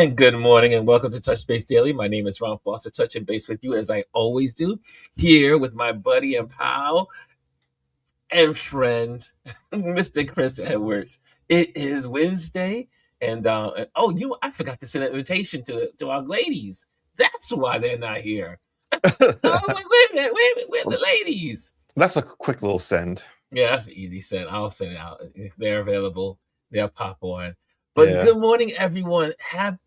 And good morning and welcome to Touch Base Daily. My name is Ron Foster, touching base with you as I always do, here with my buddy and pal and friend, Mr. Chris Edwards. It is Wednesday, and I forgot to send an invitation to our ladies. That's why they're not here. I was like, wait a minute, where are the ladies? That's a quick little send. Yeah, that's an easy send. I'll send it out if they're available. They'll pop on. But Good morning, everyone. Happy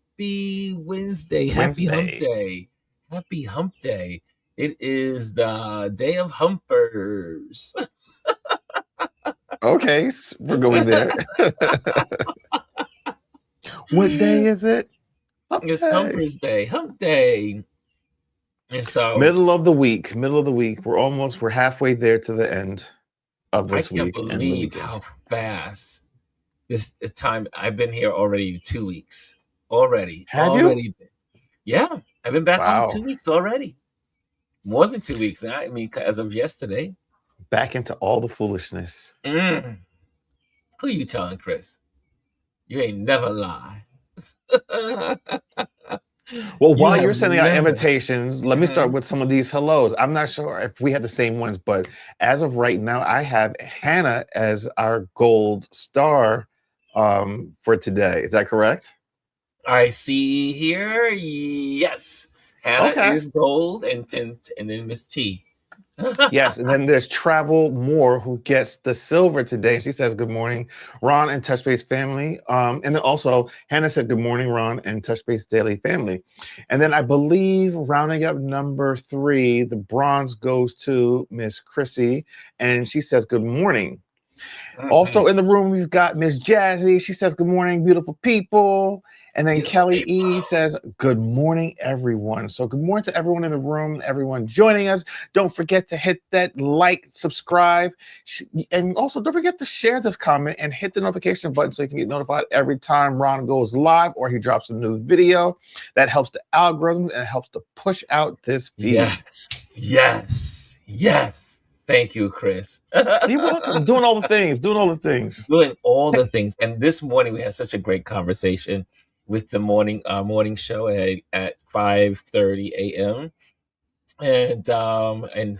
Wednesday. Happy Hump Day. Happy Hump Day. It is the day of humpers. Okay, we're going there. What day is it? It's Humpers Day. Hump Day. And so middle of the week. We're halfway there to the end of this week. I can't believe how fast the time. I've been here already 2 weeks. Already. Have you? Yeah, I've been back home 2 weeks already. More than 2 weeks now. I mean, as of yesterday. Back into all the foolishness. Who you telling, Chris? You ain't never lie. Well, while you're sending out invitations, let me start with some of these hellos. I'm not sure if we have the same ones, but as of right now, I have Hannah as our gold star for today. Is that correct? I see here. Yes. Hannah is gold, and then Miss T. Yes, and then there's Travel Moore, who gets the silver today. She says, good morning, Ron and Touch Base family. And then also Hannah said, good morning, Ron and Touch Base Daily family. And then I believe rounding up number 3, the bronze goes to Miss Chrissy, and she says, good morning. Also in the room, we've got Miss Jazzy. She says, good morning, beautiful people. And then Kelly E says, good morning, everyone. So good morning to everyone in the room, everyone joining us. Don't forget to hit that like, subscribe, and also don't forget to share this comment and hit the notification button so you can get notified every time Ron goes live or he drops a new video. That helps the algorithm and helps to push out this feed. Yes. Thank you, Chris. You're welcome. Doing all the things. Doing all the things. And this morning we had such a great conversation with the morning show at 5:30 a.m. And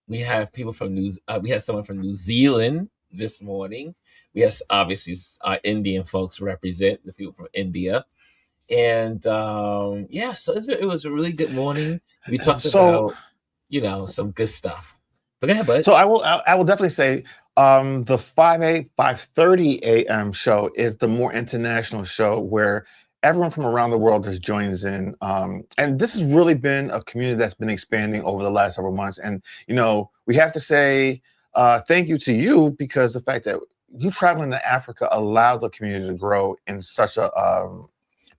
we have people from we had someone from New Zealand this morning. We have obviously Indian folks represent the people from India. And so it was a really good morning. We talked about some good stuff. But go ahead, bud. So I will definitely say the 5:30 a.m. show is the more international show where everyone from around the world just joins in. And this has really been a community that's been expanding over the last several months. And, we have to say thank you to you, because the fact that you traveling to Africa allows the community to grow in such a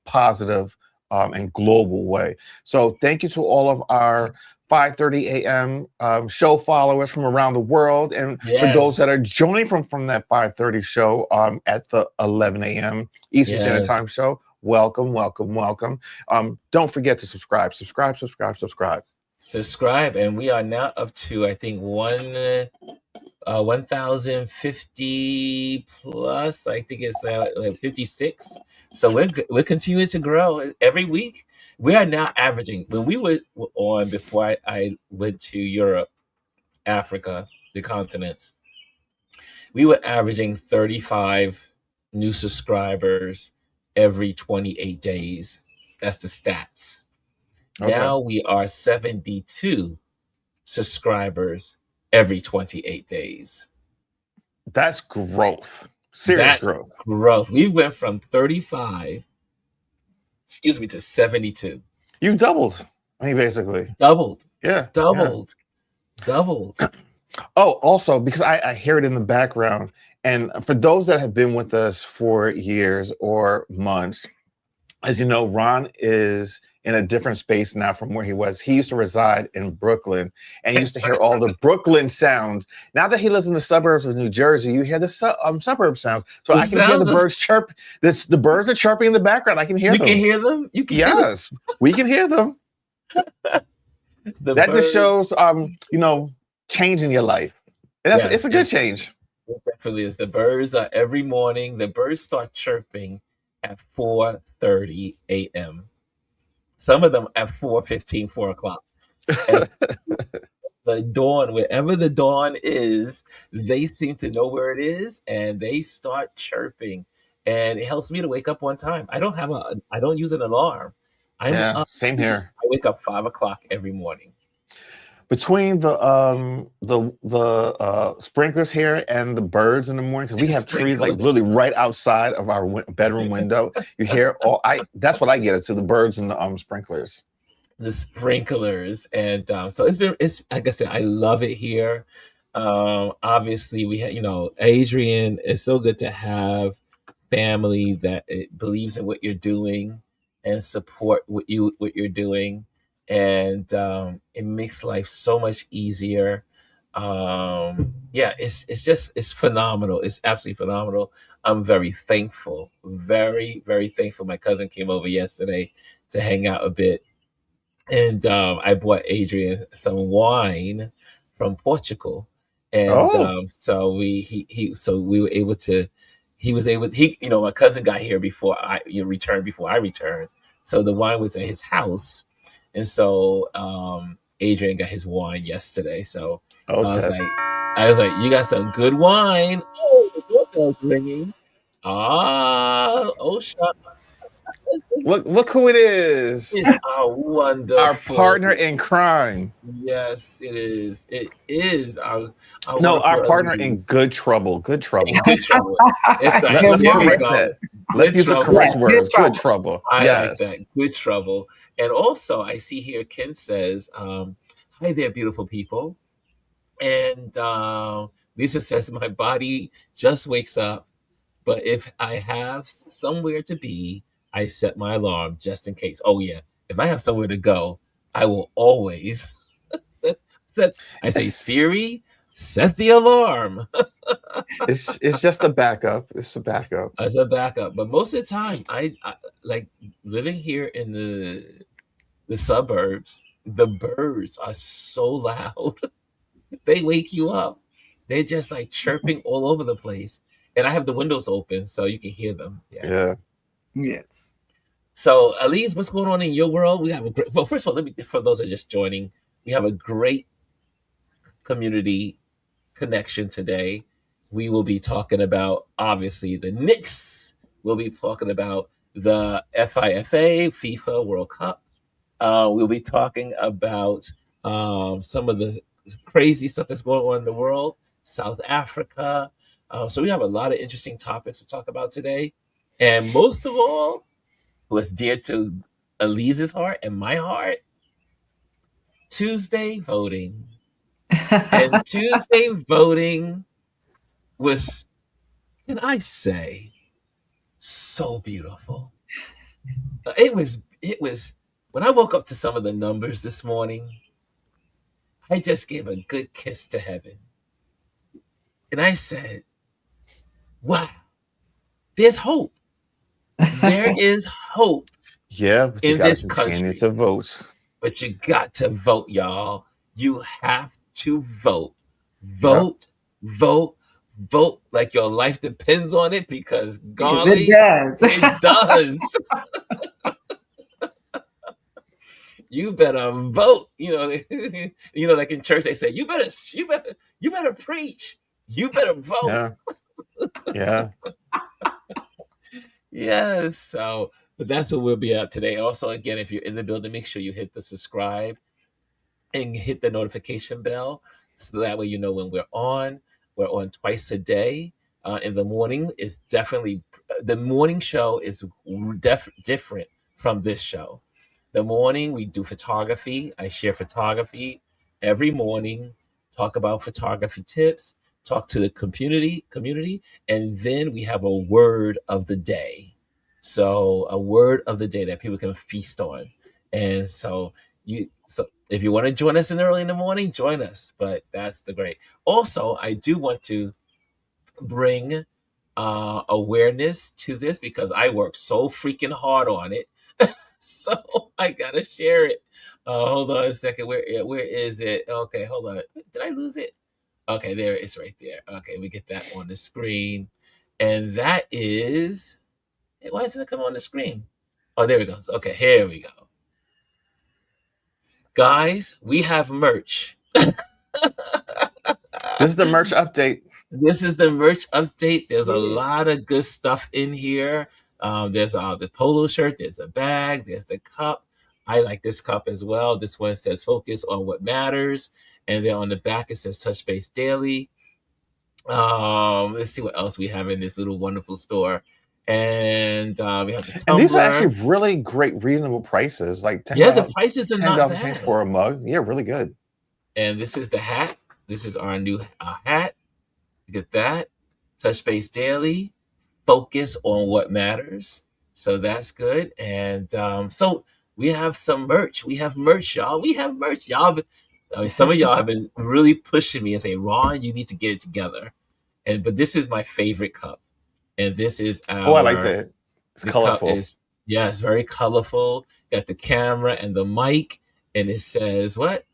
positive and global way. So thank you to all of our 5:30 a.m. Show followers from around the world, and for those that are joining from that 5:30 show at the 11 a.m. Eastern Standard Time show, welcome. Don't forget to subscribe, and we are now up to, I think, 1,050 plus. I think it's like 56. So we're continuing to grow every week. We are now averaging, when we were on before I went to Europe, Africa, the continents, we were averaging 35 new subscribers every 28 days. That's the stats. Okay. Now we are 72 subscribers every 28 days. That's growth. Serious growth. We went from 35 to 72. You doubled. I mean, basically. Doubled. Yeah. Doubled. Oh, also, because I hear it in the background, and for those that have been with us for years or months, as you know, Ron is in a different space now from where he was. He used to reside in Brooklyn and used to hear all the Brooklyn sounds. Now that he lives in the suburbs of New Jersey, you hear the suburb sounds. So I can hear the birds chirp. The birds are chirping in the background. I can hear them. You can hear them? Yes, we can hear them. That just shows, change in your life. And it's a good change. It definitely is. The birds are every morning. The birds start chirping at 4:30 a.m. Some of them at 4:15, 4 o'clock. And the dawn, wherever the dawn is, they seem to know where it is and they start chirping. And it helps me to wake up on time. I don't use an alarm. I'm Yeah, up. same I here. wake up 5 o'clock every morning. Between the sprinklers here and the birds in the morning, because we have trees like Sprinklers. literally right outside of our bedroom window. You hear all I that's what I get it to the birds and the sprinklers. The sprinklers, and so it's like I said, I love it here. Obviously we had, Adrian, it's so good to have family that it believes in what you're doing and support what you're doing, and it makes life so much easier. Yeah, it's phenomenal. It's absolutely phenomenal. I'm very thankful, very very thankful. My cousin came over yesterday to hang out a bit, and I bought Adrian some wine from Portugal, and Oh, so we were able to. He was able. My cousin got here before returned before I returned, so the wine was at his house, and so Adrian got his wine yesterday. So I was okay. like, I was like, you got some good wine. Oh, the doorbell's ringing. Oh, shut! Look who it It's is. our Our wonderful. partner in crime. Yes, it is. It is our No, our wonderful partner in Elise. good trouble. Good In trouble. good trouble. It's right. Let's Good There we morning. correct go. that. Let's Good use the Yeah, correct trouble. good words. Good trouble. trouble. I like that. Yes. Good trouble. And also, I see here Ken says, "Hi there, beautiful people." And Lisa says, "My body just wakes up, but if I have somewhere to be, I set my alarm just in case." Oh yeah, if I have somewhere to go, I will always set. I say, It's Siri, set the alarm it's just a backup. It's a backup. as a backup. But most of the time, I like living here in the suburbs. The birds are so loud; they wake you up. They're just like chirping all over the place, and I have the windows open so you can hear them. Yeah. Yeah. Yes. So, Elise, what's going on in your world? We have a great, well, first of all, for those that are just joining, we have a great community connection today. We will be talking about, obviously, the Knicks. We'll be talking about the FIFA World Cup. We'll be talking about some of the crazy stuff that's going on in the world, South Africa. So we have a lot of interesting topics to talk about today. And most of all, what's dear to Elise's heart and my heart, Tuesday voting. And Tuesday voting was, can I say, so beautiful. It was when I woke up to some of the numbers this morning, I just gave a good kiss to heaven. And I said, wow, there's hope. There is hope Yeah, but you in got to this continue country. to vote. But you got to vote, y'all. You have to vote. Yeah. Vote, vote, vote like your life depends on it, because Because it golly, does. it does. You better vote. Like in church they say, you better preach. You better vote. Yeah. Yeah. Yes. So, but that's what we'll be at today. Also, again, if you're in the building, make sure you hit the subscribe and hit the notification bell, so that way you know when we're on. We're on twice a day. In the morning is definitely the morning show is different from this show. The morning we do photography. I share photography every morning, talk about photography tips, talk to the community, and then we have a word of the day. So a word of the day that people can feast on. And so if you want to join us in early in the morning, join us. But that's the great. Also, I do want to bring awareness to this because I work so freaking hard on it. So I gotta share it. Hold on a second. Where is it? Okay, hold on. Did I lose it? Okay, there it's right there. Okay, we get that on the screen, and that is Hey, why doesn't it come on the screen? Oh, there we go. Okay, here we go. Guys, we have merch. This is the merch update. This is the merch update. There's a Yeah. lot of good stuff in here. There's the polo shirt, there's a bag, there's a cup. I like this cup as well. This one says focus on what matters. And then on the back, it says touch base daily. Let's see what else we have in this little wonderful store. And we have the tumbler. And these are actually really great, reasonable prices. Like $10. Yeah, the prices are not $10 change bad. for a mug. Yeah, really good. And this is the hat. This is our new hat. Look at that. Touch base daily. Focus on what matters. So that's good. And so we have some merch. We have merch, y'all. We have merch. Some of y'all have been really pushing me and saying, Ron, you need to get it together. But this is my favorite cup. And this is our. Oh, I like that. It's the colorful. Cup is, yeah, it's very colorful. Got the camera and the mic. And it says, what?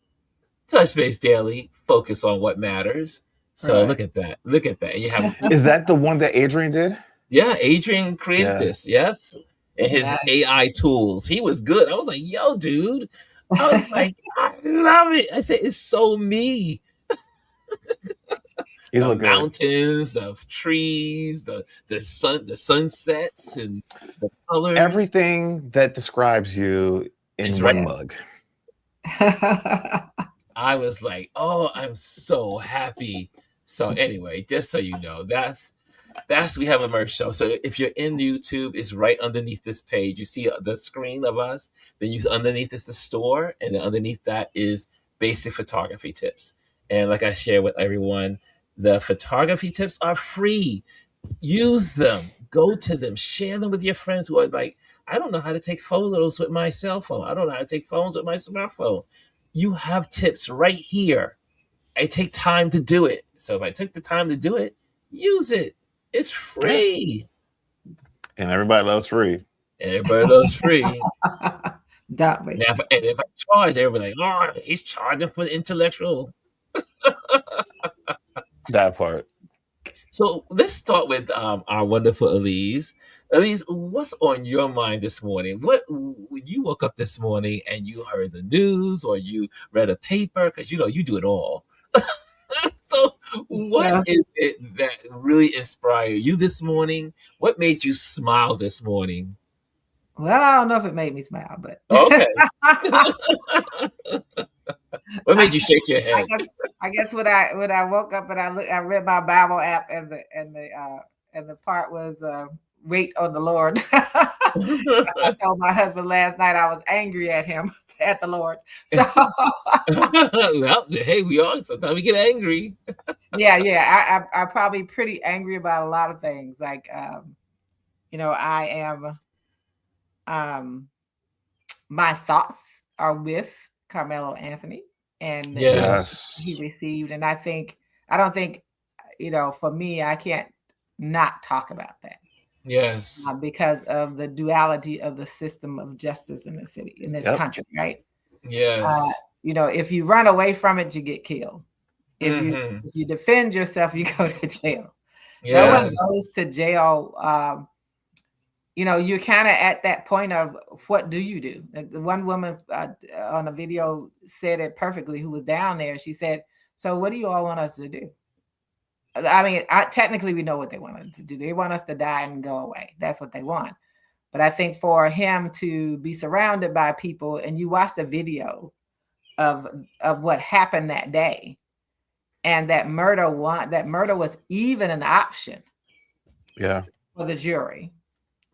Touch base daily. Focus on what matters. So Right. look at that. Look at that. You have Is that the one that Adrian did? yeah, Adrian created Yeah. this, yes. And his Nice. AI tools. He was good. I was like, yo, dude. I was like, I love it. I said, it's so me. He's The look good. mountains, the trees, the sunsets and the colors. Everything that describes you in It's one right. mug. I was like, oh, I'm so happy. So anyway, just so you know, that's we have a merch show. So if you're in YouTube, it's right underneath this page. You see the screen of us. Then underneath is the store, and then underneath that is basic photography tips. And like I share with everyone, the photography tips are free. Use them. Go to them. Share them with your friends who are like, I don't know how to take photos with my cell phone. I don't know how to take phones with my smartphone. You have tips right here. I take time to do it. So if I took the time to do it, use it. It's free. And everybody loves free. Everybody loves free. That way. Now, if I charge, everybody like, oh, he's charging for the intellectual. That part. So let's start with our wonderful Elise. Elise, what's on your mind this morning? When you woke up this morning and you heard the news or you read a paper, because you do it all. So what is it that really inspired you this morning? What made you smile this morning? Well, I don't know if it made me smile, but Okay. What made you shake your head? I guess when I woke up and I read my Bible app and the part was wait on the Lord. I told my husband last night I was angry at him, at the Lord. So well, hey, sometimes we get angry. yeah. I'm probably pretty angry about a lot of things. Like I am my thoughts are with Karmelo Anthony and the Yes. he received. And I don't think, for me, I can't not talk about that. Yes. Because of the duality of the system of justice in this country, right? Yes. If you run away from it, you get killed. If you defend yourself, you go to jail. Yes. No one goes to jail. You're kind of at that point of what do you do? The one woman on a video said it perfectly who was down there. She said, so what do you all want us to do? I mean, technically we know what they want us to do. They want us to die and go away. That's what they want. But I think for him to be surrounded by people, and you watch the video of what happened that day, and that murder was even an option. Yeah. For the jury.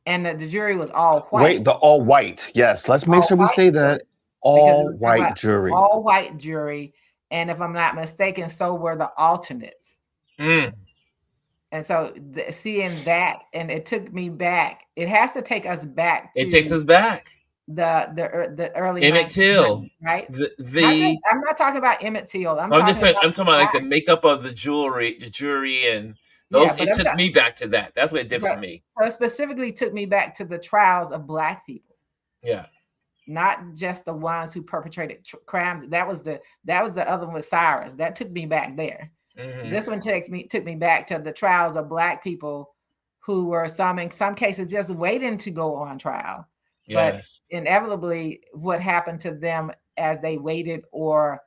And the jury was all white. Wait, the all white. Yes. Let's make sure we say that. All white jury. All white jury. And if I'm not mistaken, so were the alternates. Mm. And so seeing that, and it took me back. It has to take us back. It takes us back. The early Emmett Till, right? I'm not talking about Emmett Till. I'm talking about like the makeup of the jury, and those. It took me back to that. That's what it did for me. So it specifically took me back to the trials of Black people. Yeah. Not just the ones who perpetrated crimes. That was the other one with Cyrus. That took me back there. Mm-hmm. This one took me back to the trials of Black people who were in some cases just waiting to go on trial. But Yes. inevitably, what happened to them as they waited or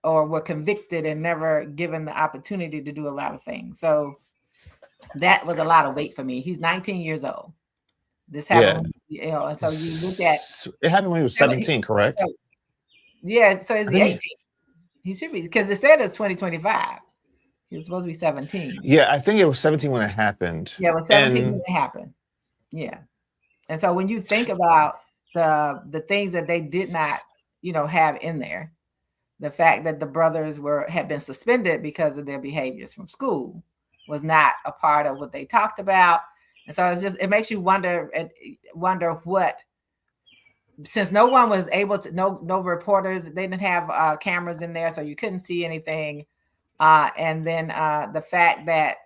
were convicted and never given the opportunity to do a lot of things. So that was a lot of weight for me. He's 19 years old. This happened, and so you look at it happened when he was 17, correct? So, yeah, so is he 18? He should be, because it said it's 2025. He was supposed to be 17. Yeah, I think it was 17 when it happened. Yeah, it was 17 when it happened. Yeah. And so when you think about the things that they did not, have in there, the fact that the brothers had been suspended because of their behaviors from school was not a part of what they talked about. And so it makes you wonder what, since no one was able to, no reporters, they didn't have cameras in there, so you couldn't see anything. And then the fact that,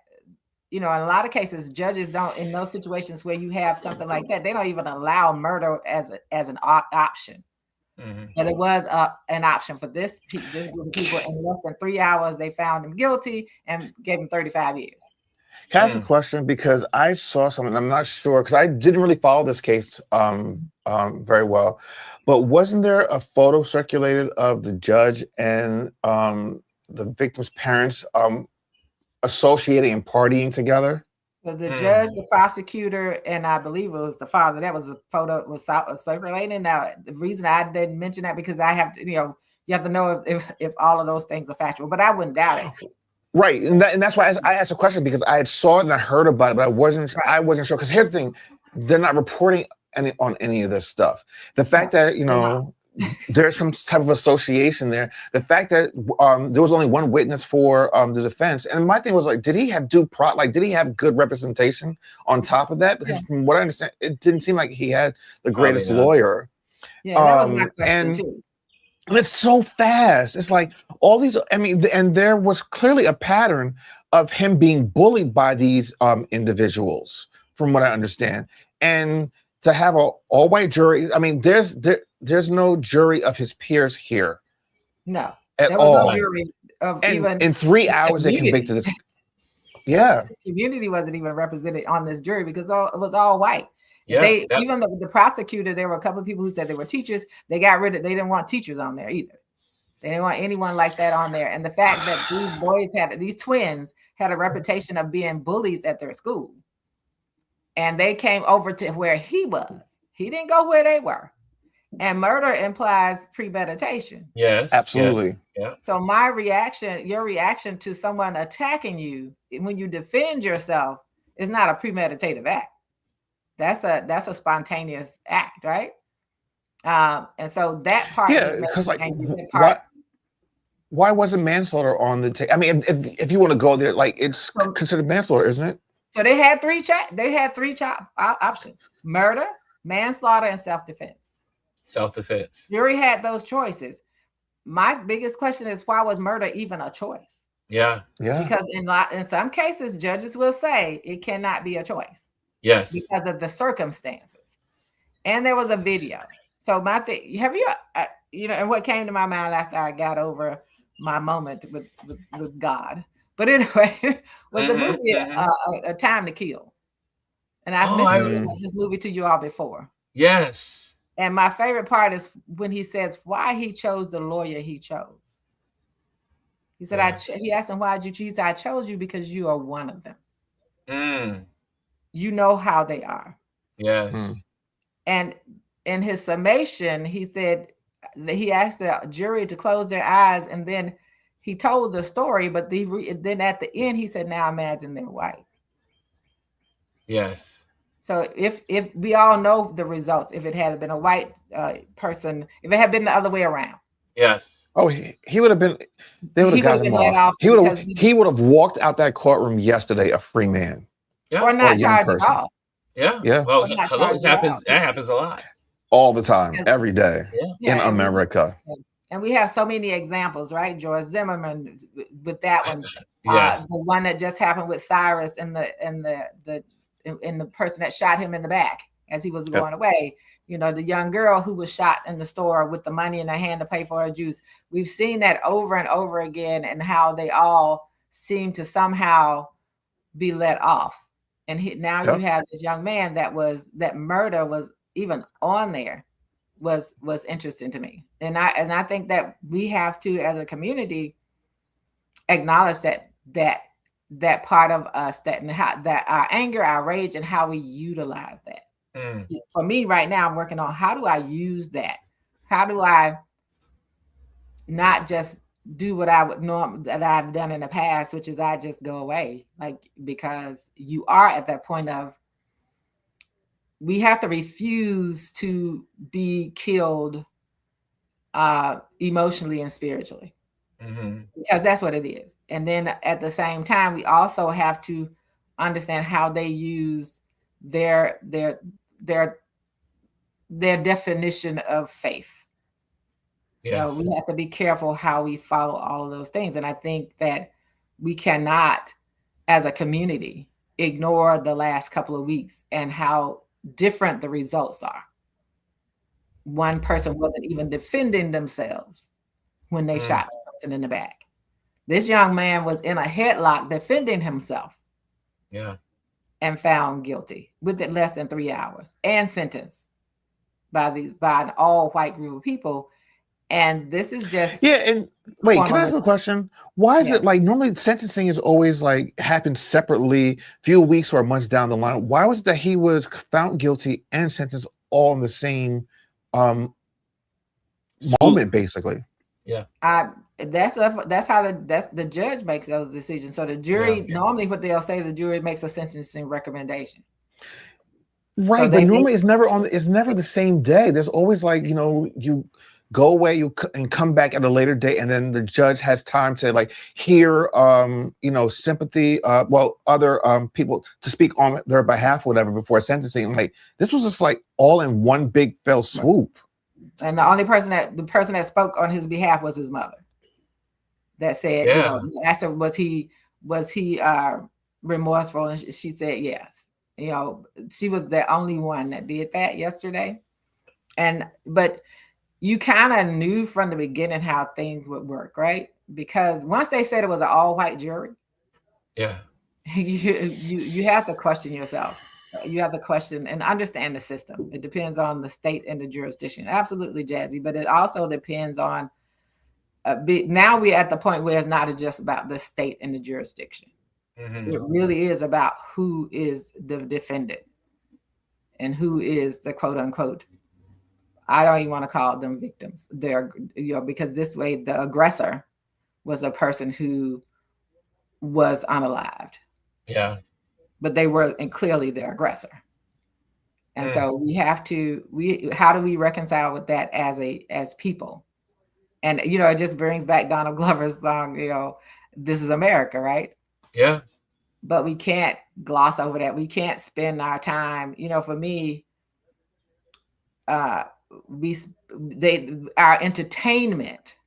in a lot of cases, judges don't, in those situations where you have something like that, they don't even allow murder as an option. Mm-hmm. But it was an option for this group of people. In less than 3 hours, they found him guilty and gave him 35 years. Can I ask a question? Because I saw something, I'm not sure, because I didn't really follow this case very well. But wasn't there a photo circulated of the judge and the victim's parents associating and partying together? So the judge, the prosecutor, and I believe it was the father. That was a photo was circulating. Now, the reason I didn't mention that, because I have to, you have to know if all of those things are factual. But I wouldn't doubt it. Right, and that's why I asked a question, because I had saw it and I heard about it, but I wasn't sure. Because here's the thing: they're not reporting on any of this stuff. The fact that there's some type of association there. The fact that there was only one witness for the defense, and my thing was like, did he have did he have good representation on top of that? Because from what I understand, it didn't seem like he had the greatest lawyer. Yeah, that was my question too. And it's so fast. It's like all these, and there was clearly a pattern of him being bullied by these individuals, from what I understand. And to have a all-white jury, there's no jury of his peers here. No. At all. No jury of and even in 3 hours they convicted this. Yeah. His community wasn't even represented on this jury because it was all white. Yeah, even the prosecutor, there were a couple of people who said they were teachers. They didn't want teachers on there either. They didn't want anyone like that on there. And the fact that these twins had a reputation of being bullies at their school. And they came over to where he was. He didn't go where they were. And murder implies premeditation. Yes. Absolutely. Yes, yeah. So your reaction to someone attacking you when you defend yourself is not a premeditative act. That's a spontaneous act, right? And so that part. Yeah, because why wasn't manslaughter on the table? If you want to go there, it's considered manslaughter, isn't it? So they had three options: murder, manslaughter, and self-defense. Self-defense. Jury had those choices. My biggest question is, why was murder even a choice? Yeah. Because in some cases, judges will say it cannot be a choice. Yes. Because of the circumstances. And there was a video. So my thing, have you, and what came to my mind after I got over my moment with God. But anyway, was the movie A Time to Kill. And I've mentioned this movie to you all before. Yes. And my favorite part is when he says why he chose the lawyer he chose. He said, he asked him, why did you choose? I chose you because you are one of them. You know how they are. Yes. And in his summation, he said that he asked the jury to close their eyes, and then he told the story, but then at the end, he said, now imagine they're white. Yes. So if we all know the results, if it had been a white person, if it had been the other way around. Yes. Oh, he would have been, they would have gotten him off. He would have walked out that courtroom yesterday a free man. Yeah. Or not charged at all. Yeah. Yeah. Well, that happens a lot. All the time, every day in America. And we have so many examples, right? George Zimmerman with that one. Yes. The one that just happened with Cyrus and the person that shot him in the back as he was going away. The young girl who was shot in the store with the money in her hand to pay for her juice. We've seen that over and over again, and how they all seem to somehow be let off And now you Yep. have this young man that murder was even on there was interesting to me. And I think that we have to, as a community, acknowledge that part of us, that our anger, our rage, and how we utilize that. For me right now, I'm working on how do I use that? How do I not just do what I would that I've done in the past, which is I just go away, because you are at that point of, we have to refuse to be killed emotionally and spiritually, because that's what it is. And then at the same time, we also have to understand how they use their definition of faith. Yes. We have to be careful how we follow all of those things. And I think that we cannot, as a community, ignore the last couple of weeks and how different the results are. One person wasn't even defending themselves when they shot the person in the back. This young man was in a headlock defending himself. Yeah. And found guilty within less than 3 hours and sentenced by an all-white group of people. And this is just... Yeah, and wait, can I ask a question? Why is it like normally sentencing is always like happens separately, few weeks or months down the line? Why was it that he was found guilty and sentenced all in the same moment, basically? Yeah. That's how the judge makes those decisions. So the jury, normally what they'll say, the jury makes a sentencing recommendation. Right, so but normally it's never the same day. There's always like, you go away, and come back at a later date, and then the judge has time to like hear, sympathy, other people to speak on their behalf, whatever, before sentencing. Like this was just like all in one big fell swoop. And the only person that spoke on his behalf was his mother. That said, asked her, was he remorseful, and she said yes. She was the only one that did that yesterday, but you kind of knew from the beginning how things would work, right? Because once they said it was an all-white jury, you have to question yourself. You have to question and understand the system. It depends on the state and the jurisdiction. Absolutely, Jazzy, but it also depends on. Now we're at the point where it's not just about the state and the jurisdiction. It really is about who is the defendant and who is the quote unquote. I don't even want to call them victims. They're, because this way the aggressor was a person who was unalived. Yeah. But they were clearly the aggressor. And so we have to, how do we reconcile with that as people? And, it just brings back Donald Glover's song, This Is America, right? Yeah. But we can't gloss over that. We can't spend our time, for me, our entertainment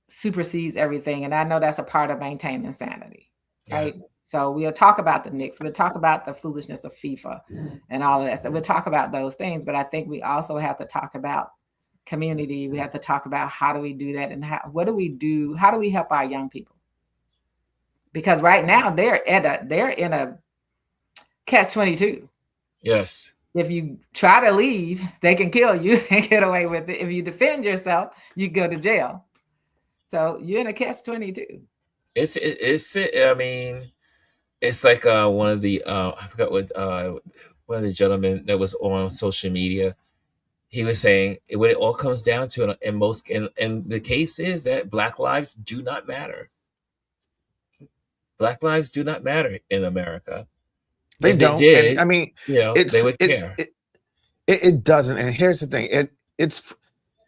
supersedes everything. And I know that's a part of maintaining sanity, right? So we'll talk about the Knicks. We'll talk about the foolishness of FIFA and all of that. So we'll talk about those things. But I think we also have to talk about community. We have to talk about how do we do that, and what do we do? How do we help our young people? Because right now they're in a catch-22. Yes. If you try to leave, they can kill you and get away with it. If you defend yourself, you go to jail. So you're in a catch-22. I mean, it's like one of the I forgot what one of the gentlemen that was on social media. He was saying when it all comes down to it, and the case is that Black lives do not matter. Black lives do not matter in America. They if don't. They did, and I mean, they would care. It doesn't. And here's the thing. It's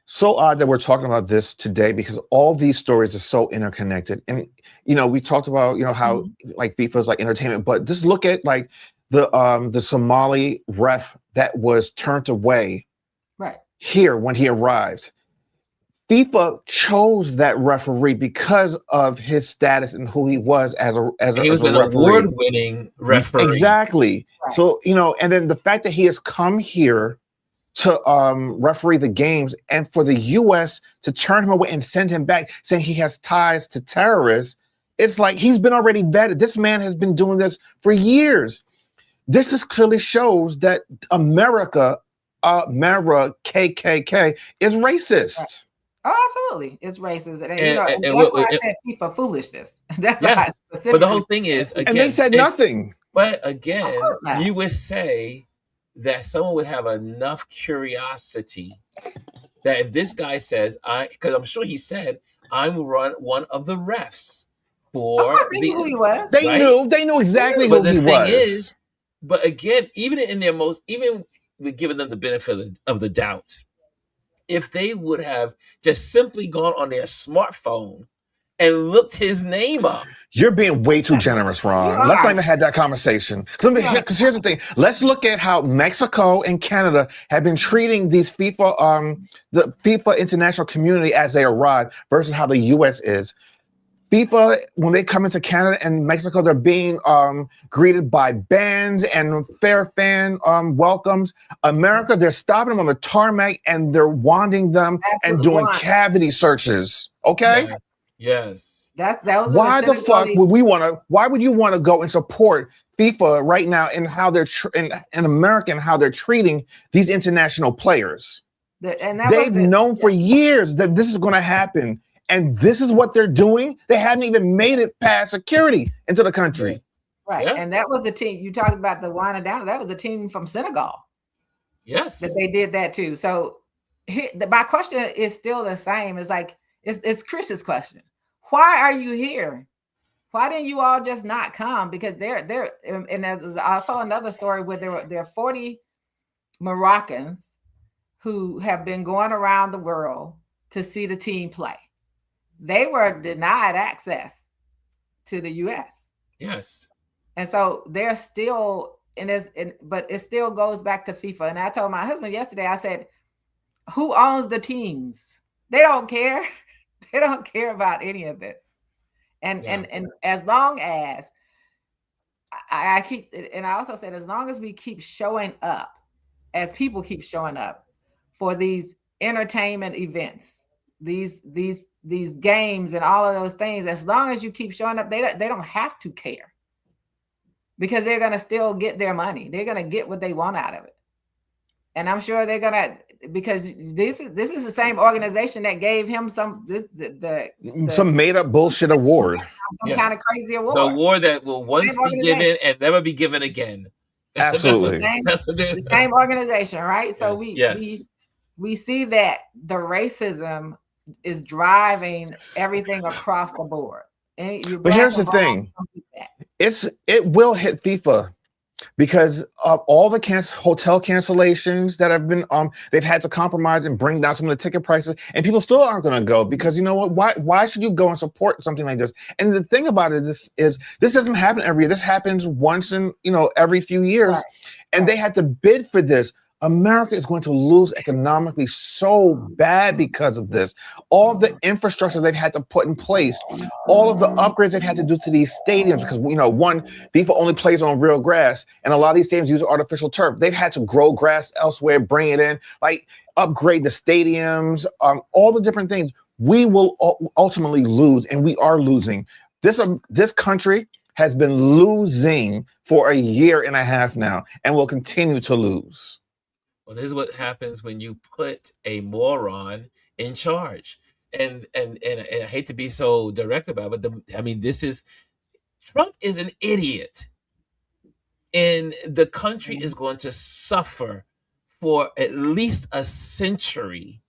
so odd that we're talking about this today because all these stories are so interconnected. And, we talked about, how like FIFA is like entertainment, but just look at like the Somali ref that was turned away here when he arrived. FIFA chose that referee because of his status and who he was as a he was an award-winning referee. Exactly. Right. So, and then the fact that he has come here to referee the games and for the U.S. to turn him away and send him back saying he has ties to terrorists it's like he's been already vetted. This man has been doing this for years. This just clearly shows that America, KKK, is racist. Oh, absolutely, it's racist, and And that's why I said FIFA foolishness. That's why I yes, but the specifically whole thing is said. And they again, said nothing. but Of again, course not. you would say that someone would have enough curiosity that if this guy says, because I'm sure he said, I'm one of the refs Of for course, they knew who he was. They right? knew exactly who But the he thing was. is, but again, even with giving them the benefit of the doubt, if they would have just simply gone on their smartphone and looked his name up. You're being way too generous, Ron. Let's not even have that conversation. Because here's the thing. Let's look at how Mexico and Canada have been treating these FIFA, the FIFA international community as they arrive versus how the U.S. is. FIFA, when they come into Canada and Mexico, they're being greeted by bands and fair fan welcomes. America, they're stopping them on the tarmac and they're wanding them and doing cavity searches. Okay? Yes. That was why the fuck would we want to? Why would you want to go and support FIFA right now and how they're in America and how they're treating these international players? They've known for years that this is going to happen, and this is what they're doing. They hadn't even made it past security into the country. Yes. Right, yeah. And that was the team you talked about, the winding down. That was a team from Senegal. Yes, that they did that too. So my question is still the same. It's like it's Chris's question. Why are you here? Why didn't you all just not come? Because they're and I saw another story where there are 40 Moroccans who have been going around the world to see the team play. They were denied access to the U.S. Yes. And so they're still but it still goes back to FIFA. And I told my husband yesterday, I said, who owns the teams? They don't care. They don't care about any of this. And as long as I keep, and I also said, as long as we keep showing up, as people keep showing up for these entertainment events, these games and all of those things, as long as you keep showing up, they don't have to care, because they're going to still get their money. They're going to get what they want out of it. And I'm sure they're going to, because this is the same organization that gave him some made up bullshit award. Some kind of crazy award. The award that will once be given and never be given again. Absolutely. the same organization, right? So we see that the racism is driving everything across the board. But here's the thing. It will hit FIFA, because of all the hotel cancellations that have been they've had to compromise and bring down some of the ticket prices, and people still aren't going to go, because you know what, why should you go and support something like this? And the thing about it is this doesn't happen every year. This happens once in every few years. Right. And they had to bid for this. America is going to lose economically so bad because of this. All the infrastructure they've had to put in place, all of the upgrades they've had to do to these stadiums, because FIFA only plays on real grass, and a lot of these stadiums use artificial turf. They've had to grow grass elsewhere, bring it in, like upgrade the stadiums, all the different things. We will ultimately lose, and we are losing. This country has been losing for a year and a half now, and will continue to lose. Well, this is what happens when you put a moron in charge. And I hate to be so direct about it, but Trump is an idiot. And the country is going to suffer for at least a century.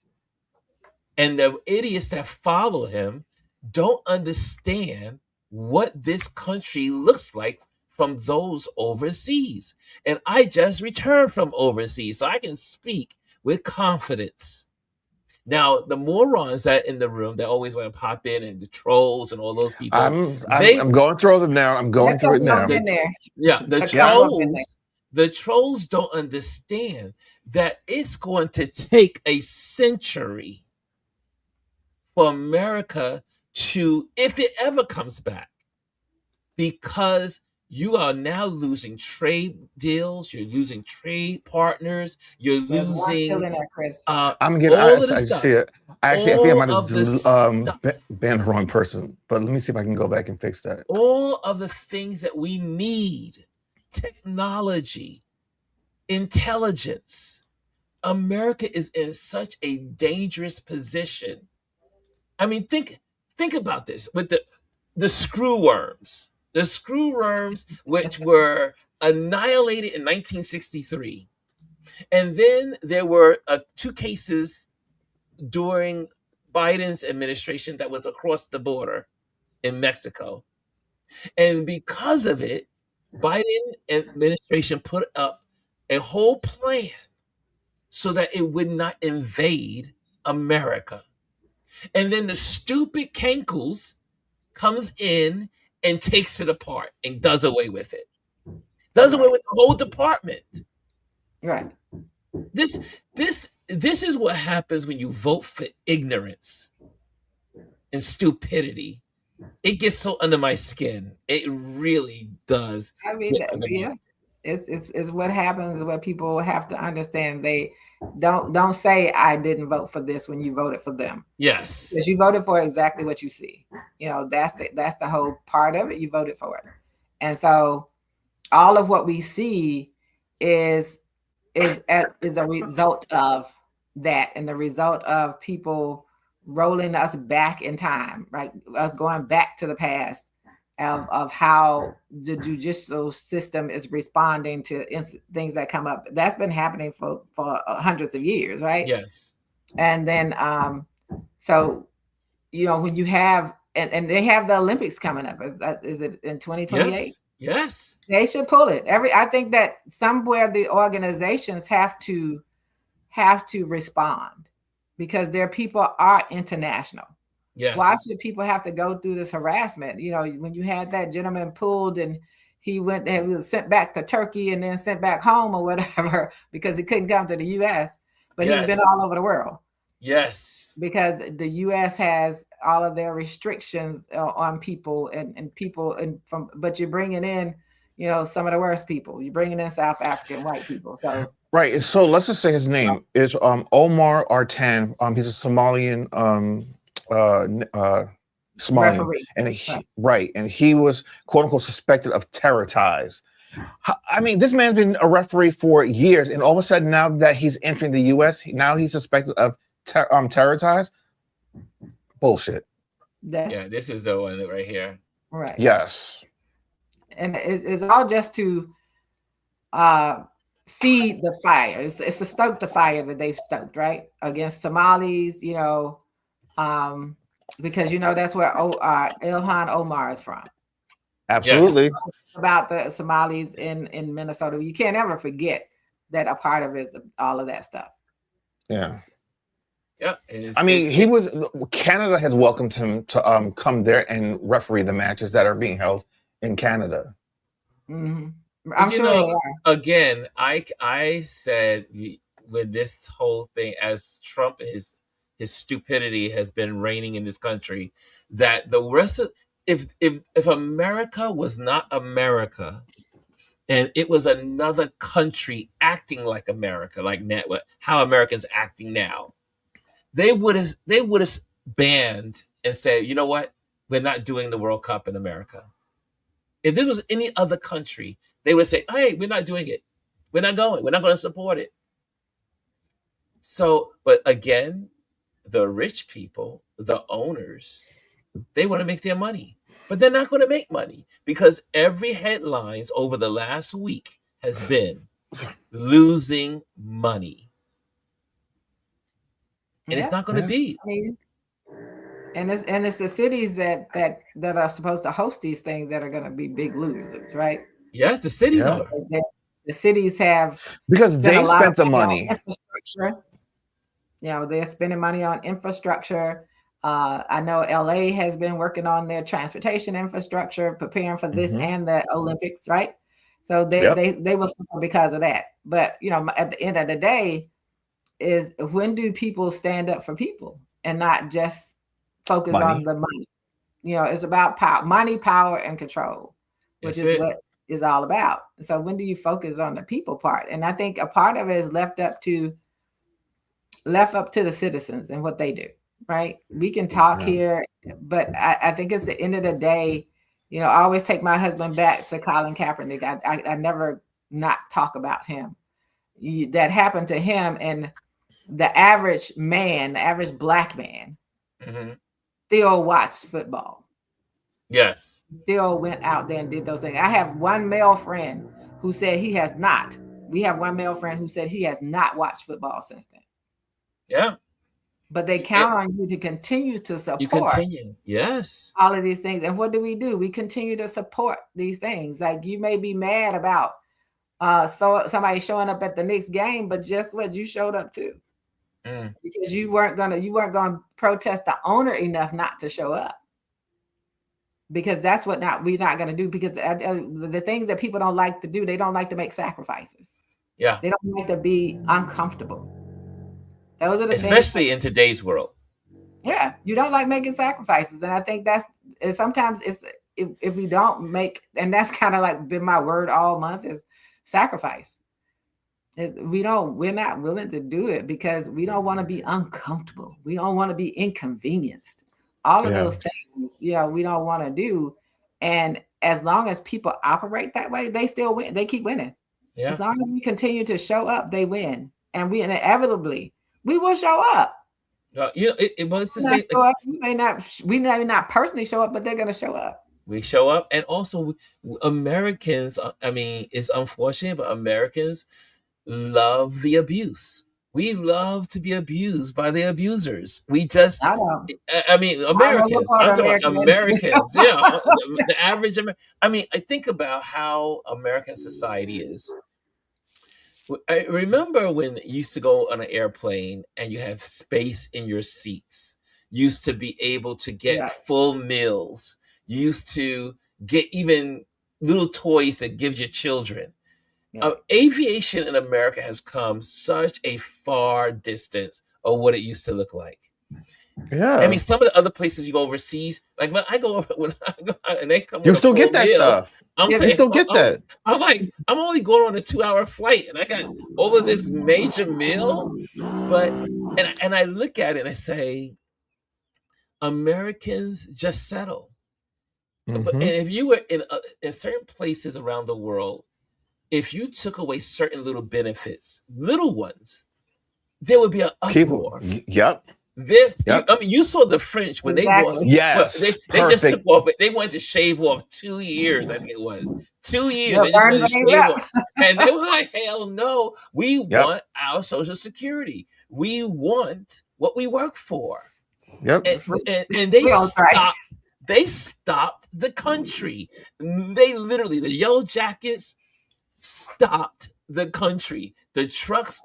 And the idiots that follow him don't understand what this country looks like from those overseas. And I just returned from overseas, so I can speak with confidence. Now, the morons that in the room that always want to pop in, and the trolls and all those people, I'm going through them now. I'm going through it now. The trolls don't understand that it's going to take a century for America to, if it ever comes back, because you are now losing trade deals, you're losing trade partners, you're There's one still losing in there, Chris. I'm getting. all of the I just see stuff. it. Actually, I think I All might of the have stuff. banned the wrong person. But let me see if I can go back and fix that. All of the things that we need, technology, intelligence. America is in such a dangerous position. I mean, think about this with the screw worms. The screw worms, which were annihilated in 1963. And then there were two cases during Biden's administration that was across the border in Mexico. And because of it, Biden administration put up a whole plan so that it would not invade America. And then the stupid Cankles comes in and takes it apart and does away with it. Does away with the whole department. Right. This is what happens when you vote for ignorance and stupidity. It gets so under my skin. It really does. I mean, yeah, it's what happens. What people have to understand. They don't say I didn't vote for this when you voted for them. Yes, because you voted for exactly what you see. That's the whole part of it. You voted for it, and so all of what we see is a result of that, and the result of people rolling us back in time, right? Us going back to the past of how the judicial system is responding to things that come up. That's been happening for hundreds of years, right? Yes. And then, so, when you have, and they have the Olympics coming up, is it in 2028? Yes. They should pull it. I think that somewhere the organizations have to respond, because their people are international. Yes. Why should people have to go through this harassment? When you had that gentleman pulled and he was sent back to Turkey and then sent back home or whatever because he couldn't come to the U.S., but he's been all over the world. Yes. Because the U.S. has all of their restrictions on people and people, but you're bringing in, some of the worst people. You're bringing in South African white people. So right. So let's just say his name is Omar Artan. He's a Somalian Somalian, referee. and he was quote unquote suspected of terror ties. I mean, this man's been a referee for years, and all of a sudden now that he's entering the U.S., now he's suspected of terror ties. Bullshit. This is the one right here. Right. Yes. And it's all just to feed the fire. It's to stoke the fire that they've stoked, right, against Somalis. Because that's where Ilhan Omar is from. Absolutely. Yes. About the Somalis in Minnesota. You can't ever forget that a part of it is all of that stuff. Yeah. Yeah. I mean, Canada has welcomed him to come there and referee the matches that are being held in Canada. Mm-hmm. I'm sure they are. Again, I said with this whole thing, as Trump his stupidity has been reigning in this country, that the rest of if America was not America and it was another country acting like America, like how America's acting now, they would have banned and said, you know what, we're not doing the World Cup in America. If this was any other country, they would say, hey, we're not doing it. We're not going. We're not going to support it. So, but again, the rich people, the owners, they want to make their money. But they're not going to make money because every headlines over the last week has been losing money. And it's not going to be. And it's the cities that are supposed to host these things that are going to be big losers, right? Yes, the cities are. The cities have, because they spent the money. Infrastructure. They're spending money on infrastructure. I know LA has been working on their transportation infrastructure, preparing for this and the Olympics, right? So they will suffer because of that. But at the end of the day, is when do people stand up for people and not just focus on the money? It's about power, money, power, and control, which is what is all about. So when do you focus on the people part? And I think a part of it is left up to the citizens and what they do. Right? We can talk here, but I think it's the end of the day. You know, I always take my husband back to Colin Kaepernick. I never not talk about him. That happened to him, and the average man, the average black man, still watched football. Yes. Still went out there and did those things. I have one male friend who said he has not. We have one male friend who said he has not watched football since then. Yeah. But they count on you to continue to support. You continue. Yes. All of these things. And what do? We continue to support these things. Like, you may be mad about so somebody showing up at the Knicks game, but just what, you showed up too. Because you weren't gonna protest the owner enough not to show up. Because that's what we're not gonna do. Because the things that people don't like to do, they don't like to make sacrifices. Yeah. They don't like to be uncomfortable. Those are the especially things in today's world. Yeah, you don't like making sacrifices, and I think sometimes it's if we don't make, and that's kind of like been my word all month, is sacrifice. We're not willing to do it because we don't want to be uncomfortable. We don't want to be inconvenienced. All of those things, we don't want to do. And as long as people operate that way, they still win. They keep winning. Yeah. As long as we continue to show up, they win, and we inevitably we will show up. It's the same. We may not personally show up, but they're going to show up. We show up, and also Americans. I mean, it's unfortunate, but Americans love the abuse. We love to be abused by the abusers. We just, I mean, Americans. I'm talking about Americans. Yeah, the average. I mean, I think about how American society is. I remember when you used to go on an airplane and you have space in your seats. You used to be able to get full meals. You used to get even little toys that give your children. Aviation in America has come such a far distance of what it used to look like. Yeah, I mean, some of the other places you go overseas, like when I go and they come, you still get that stuff. I'm saying, you still get that. I'm like, I'm only going on a 2-hour flight, and I got all of this major meal. But and I look at it and I say, Americans just settle. But, and if you were in certain places around the world, if you took away certain little benefits, little ones, there would be an uproar. Yep. I mean, you saw the French when they lost. Yes, they just took off. They wanted to shave off 2 years. I think it was 2 years. They just wanted to shave off, and they were like, "Hell no! We want our Social Security. We want what we work for." Yep. And they stopped. They stopped the country. They literally, the Yellow Jackets stopped the country. The trucks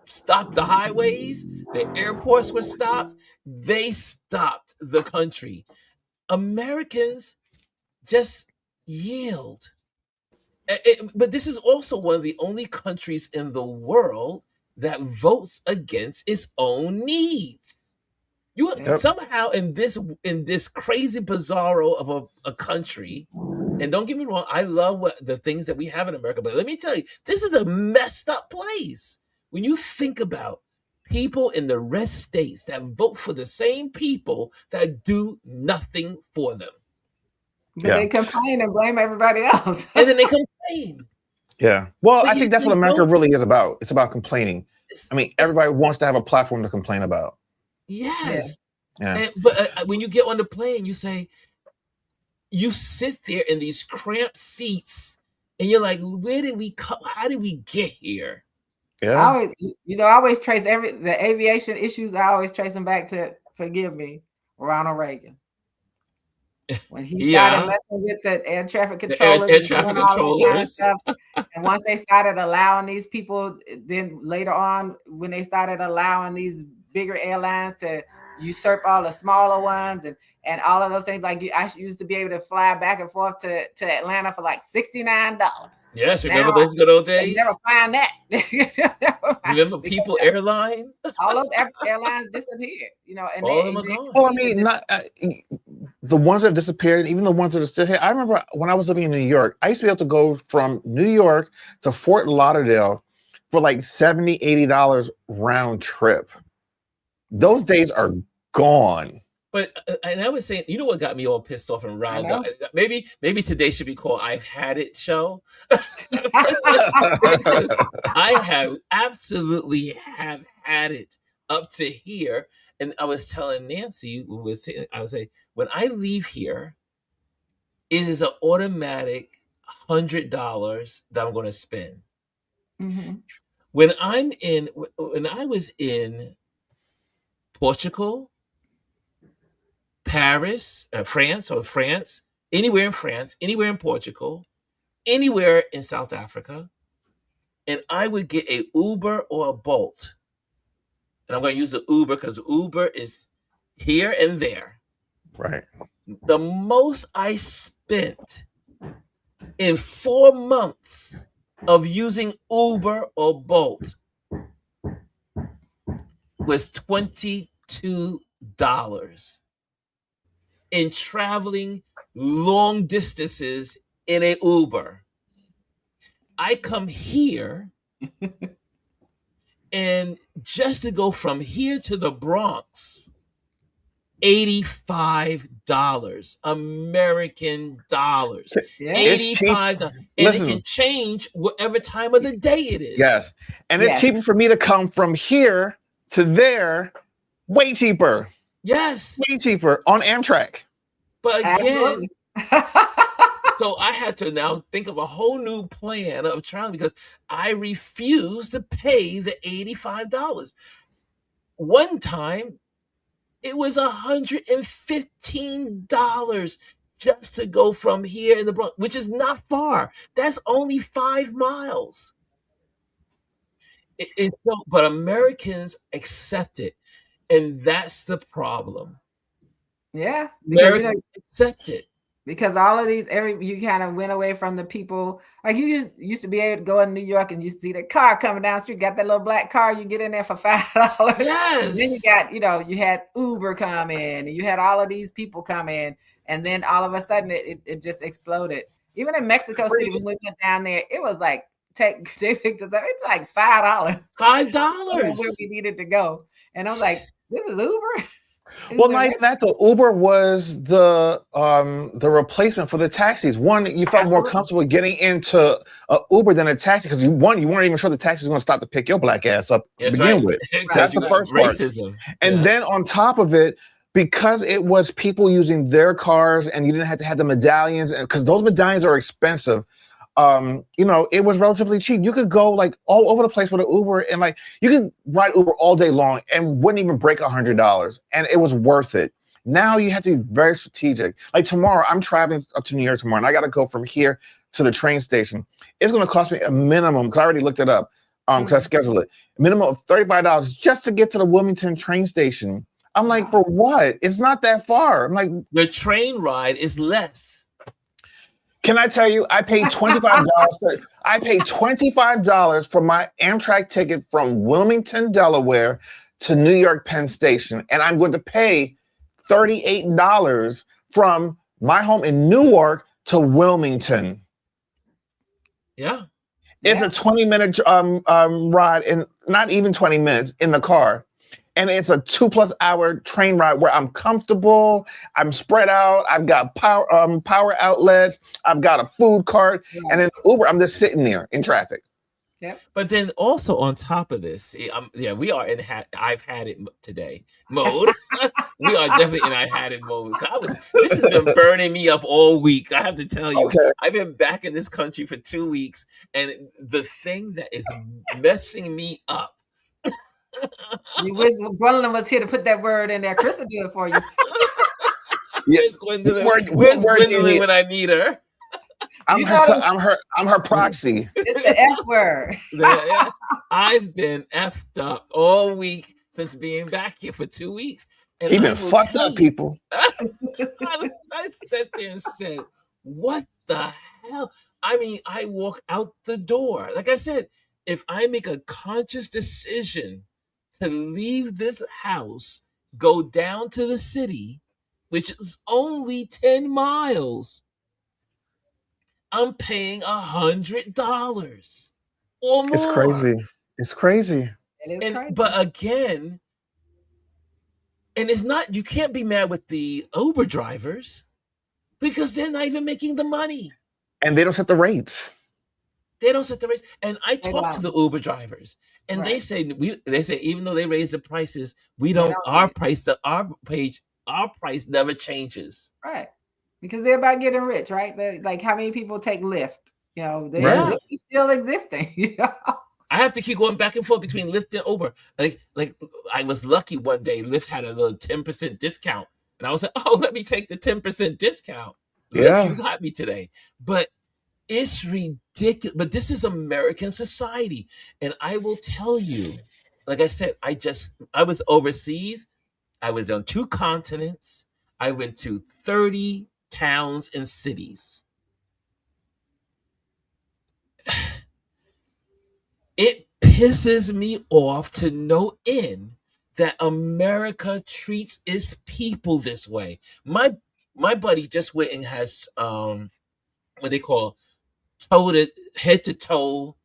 stopped the highways. The airports were stopped. They stopped the country. Americans just yield. But this is also one of the only countries in the world that votes against its own needs. Somehow in this crazy bizarro of a country, and don't get me wrong, I love the things that we have in America, but let me tell you, this is a messed up place. When you think about people in the red states that vote for the same people that do nothing for them. But they complain and blame everybody else. And then they complain. Yeah. Well, I think that's what America really is about. It's about complaining. I mean, everybody wants to have a platform to complain about. Yes. Yeah. But when you get on the plane, you sit there in these cramped seats and you're like, where did we come? How did we get here? Yeah. I always trace the aviation issues. I always trace them back to, forgive me, Ronald Reagan. When he started messing with the air traffic controllers, and once they started allowing these people, then later on, when they started allowing these bigger airlines to usurp all the smaller ones and all of those things, like I used to be able to fly back and forth to Atlanta for like $69. Yes, remember those good old days? Never find that. Remember People Airline? All those airlines disappeared, and all of them are gone. Well, I mean, not the ones that disappeared, even the ones that are still here. I remember when I was living in New York, I used to be able to go from New York to Fort Lauderdale for like $70, $80 round trip. Those days are gone. But and I was saying, you know what got me all pissed off and I riled up? know. Maybe today should be called "I've Had It" show, because I have absolutely have had it up to here. And I was telling Nancy, I was saying, when I leave here, it is an automatic $100 that I'm going to spend. Mm-hmm. When I was in Portugal, Paris, France, anywhere in France, anywhere in Portugal, anywhere in South Africa, and I would get a Uber or a Bolt. And I'm going to use the Uber because Uber is here and there. Right. The most I spent in 4 months of using Uber or Bolt was $22 in traveling long distances in a Uber. I come here and just to go from here to the Bronx, $85 American dollars. Yeah. It's cheap. $85, and it Listen, can change whatever time of the day it is. yes. And it's Yes. cheaper for me to come from here to there. Way cheaper. Yes, Way cheaper on Amtrak. but again, Absolutely. so I had to now think of a whole new plan of traveling because I refuse to pay the $85. One time, it was $115 just to go from here in the Bronx, which is not far. That's only 5 miles. But Americans accept it, and that's the problem. Yeah, because Americans accept it. because all of these you kind of went away from the people. Like you used to be able to go in New York and you see the car coming down the street, got that little black car, you get in there for $5. Yes. Then you got, you had Uber come in, and you had all of these people come in, and then all of a sudden it just exploded. Even in Mexico City, when we went down there, it was like they picked us up. It's like $5. $5. Where we needed to go, and I'm like, this is Uber. Well, not even that, the Uber was the replacement for the taxis. One, you felt more comfortable getting into a Uber than a taxi because you weren't even sure the taxi was going to stop to pick your black ass up to begin with. That's the first part. Racism. And then on top of it, because it was people using their cars and you didn't have to have the medallions, and because those medallions are expensive. It was relatively cheap. You could go like all over the place with an Uber, and like you could ride Uber all day long and wouldn't even break $100, and it was worth it. Now you have to be very strategic. Like tomorrow, I'm traveling up to New York tomorrow, and I got to go from here to the train station. It's going to cost me a minimum, because I already looked it up, because I scheduled it, a minimum of $35 just to get to the Wilmington train station. I'm like, for what? It's not that far. I'm like, the train ride is less. Can I tell you, I paid $25. I paid $25 for my Amtrak ticket from Wilmington, Delaware to New York Penn Station. And I'm going to pay $38 from my home in Newark to Wilmington. Yeah. It's a 20-minute ride, and not even 20 minutes in the car. And it's a 2+ hour train ride where I'm comfortable, I'm spread out, I've got power outlets, I've got a food cart, and then Uber, I'm just sitting there in traffic. Yep. But then also on top of this, we are in I've had it today mode. We are definitely in I've had it mode. This has been burning me up all week. I have to tell you, I've been back in this country for 2 weeks, and the thing that is messing me up. You wish Gwendolyn was here to put that word in there. Chris will do it for you. Yes, Gwendolyn. Where's Gwendolyn when I need her? I'm her proxy. It's the F word. I've been effed up all week since being back here for 2 weeks. And even fucked up people. I sat there and said, what the hell? I mean, I walk out the door. Like I said, if I make a conscious decision to leave this house, go down to the city, which is only 10 miles, I'm paying $100 or It's more. crazy. It's crazy. It is And crazy. but again, and it's not, you can't be mad with the Uber drivers because they're not even making the money. And they don't set the rates. They don't set the rates. And I They talk to don't. the Uber drivers, and Right. they say even though they raise the prices, we They don't don't. our price never changes. Right. Because they're about getting rich, right? Like how many people take Lyft? You know, Right. Yeah. Lyft is still existing. You know? I have to keep going back and forth between Lyft and Uber. Like I was lucky one day, Lyft had a little 10% discount. And I was like, oh, let me take the 10% discount. Lyft, you Yeah. got me today. But it's ridiculous. But this is American society. And I will tell you, like I said, I was overseas. I was on 2 continents. I went to 30 towns and cities. It pisses me off to no end that America treats its people this way. My buddy just went and has what they call toe to head to toe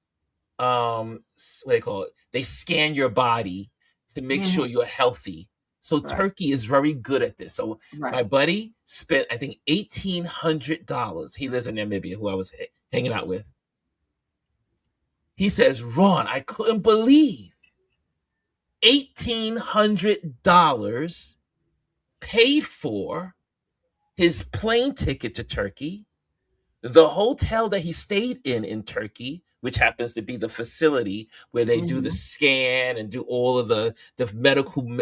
what they call it. They scan your body to make Mhm. sure you're healthy. So Right. Turkey is very good at this. So my Right. buddy spent I think $1,800. He lives in Namibia, who I was hanging out with. He says, Ron, I couldn't believe $1,800 paid for his plane ticket to Turkey, the hotel that he stayed in Turkey, which happens to be the facility where they do the Mhm. scan and do all of the medical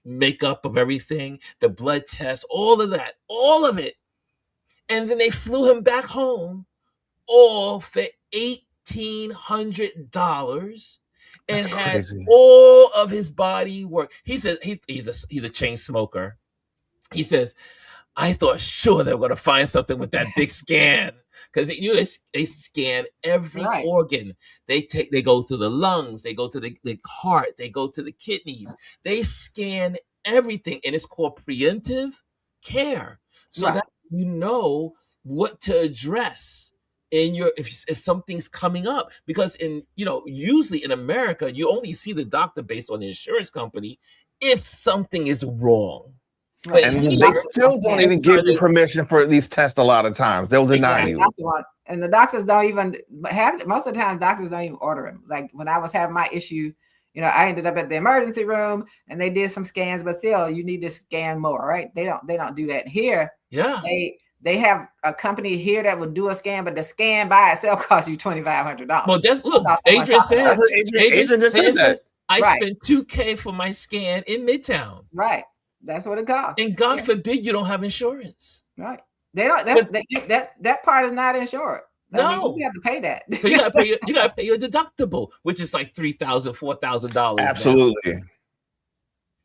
makeup of everything, the blood tests, all of that, all of it. And then they flew him back home all for $1,800 and That's had crazy. all of his body work. He says he's a chain smoker. He says, I thought sure they were going to find something with that big scan because they scan every Right. organ. They go to the lungs, they go to the heart, they go to the kidneys. They scan everything, and it's called preemptive care, so Right. that you know what to address in your if something's coming up. Because usually in America, you only see the doctor based on the insurance company if something is wrong. Right. But And then they here, still don't they're even give you trying to permission for these tests a lot of times. They'll deny Right. exactly. you. That's the one. And the doctors don't even have most of the time. Doctors don't even order them. Like when I was having my issue, I ended up at the emergency room and they did some scans, but still, you need to scan more, right? They don't do that here. Yeah. They have a company here that would do a scan, but the scan by itself costs you $2,500. Well, look, all someone Adrian talking said, about. That's what Adrian just said that. I Right. spent $2,000 for my scan in Midtown. Right. That's what it costs. And God Yeah. forbid you don't have insurance. Right. They don't. But- That part is not insured. I mean, No. you have to pay that. So you gotta pay your deductible, which is like $3,000, $4,000. Absolutely. Now.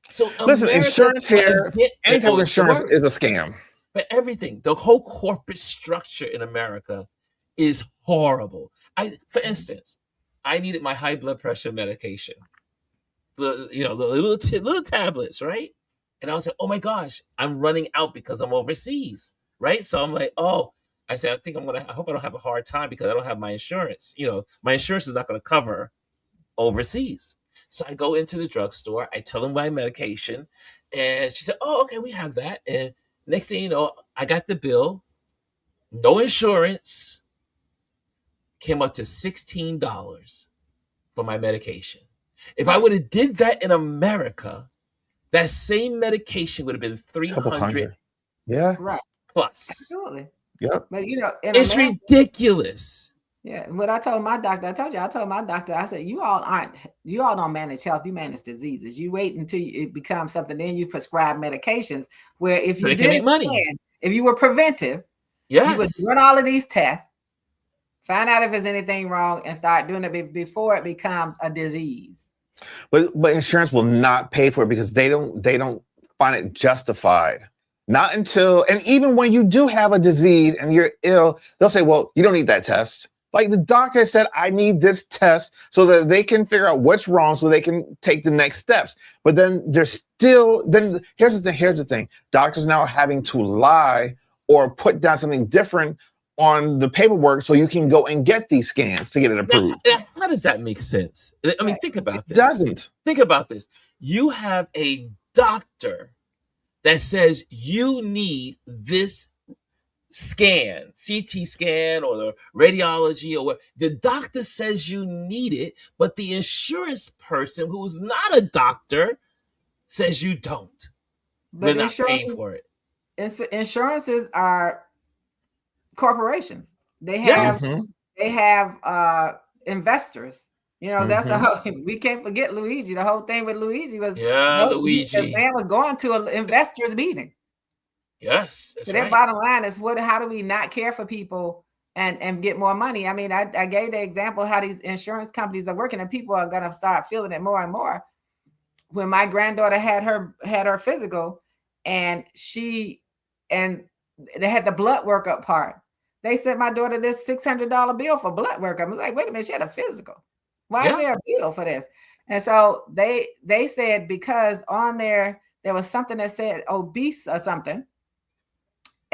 So Listen, America, insurance here, any type of it's the insurance worst. is a scam. But everything, the whole corporate structure in America is horrible. For instance, I needed my high blood pressure medication. The little tablets, right? And I was like, oh my gosh, I'm running out because I'm overseas, right? So I'm like, I said, I hope I don't have a hard time because I don't have my insurance. My insurance is not going to cover overseas. So I go into the drugstore, I tell them my medication, and she said, oh, okay, we have that. And next thing you know, I got the bill, no insurance, came up to $16 for my medication. If I would have did that in America, that same medication would have been $300 Yeah. Right. plus. Absolutely. Yep. But It's ridiculous. Yeah. What I told my doctor, I said, you all don't manage health, you manage diseases. You wait until it becomes something, then you prescribe medications. Where if you can make money, if you were preventive, yes, you would run all of these tests, find out if there's anything wrong, and start doing it before it becomes a disease. But insurance will not pay for it because they don't find it justified. Not until, and even when you do have a disease and you're ill, they'll say, well, you don't need that test. Like the doctor said, I need this test so that they can figure out what's wrong so they can take the next steps. But then here's the thing. Doctors now are having to lie or put down something different on the paperwork so you can go and get these scans to get it approved. How does that make sense? I mean, think about this. It doesn't. Think about this. You have a doctor that says you need this scan, CT scan or the radiology or what. The doctor says you need it, but the insurance person who's not a doctor says you don't. They're not paying for it. Insurances are corporations. They have investors. You know, that's the whole. We can't forget Luigi. The whole thing with Luigi was Luigi. The man was going to an investors meeting. Yes, that's so their bottom line is how do we not care for people and get more money? I mean, I gave the example how these insurance companies are working, and people are gonna start feeling it more and more. When my granddaughter had her physical, and they had the blood workup part, they sent my daughter this $600 bill for blood work. I was like, wait a minute, she had a physical. Why is there a bill for this? And so they said because on there was something that said obese or something.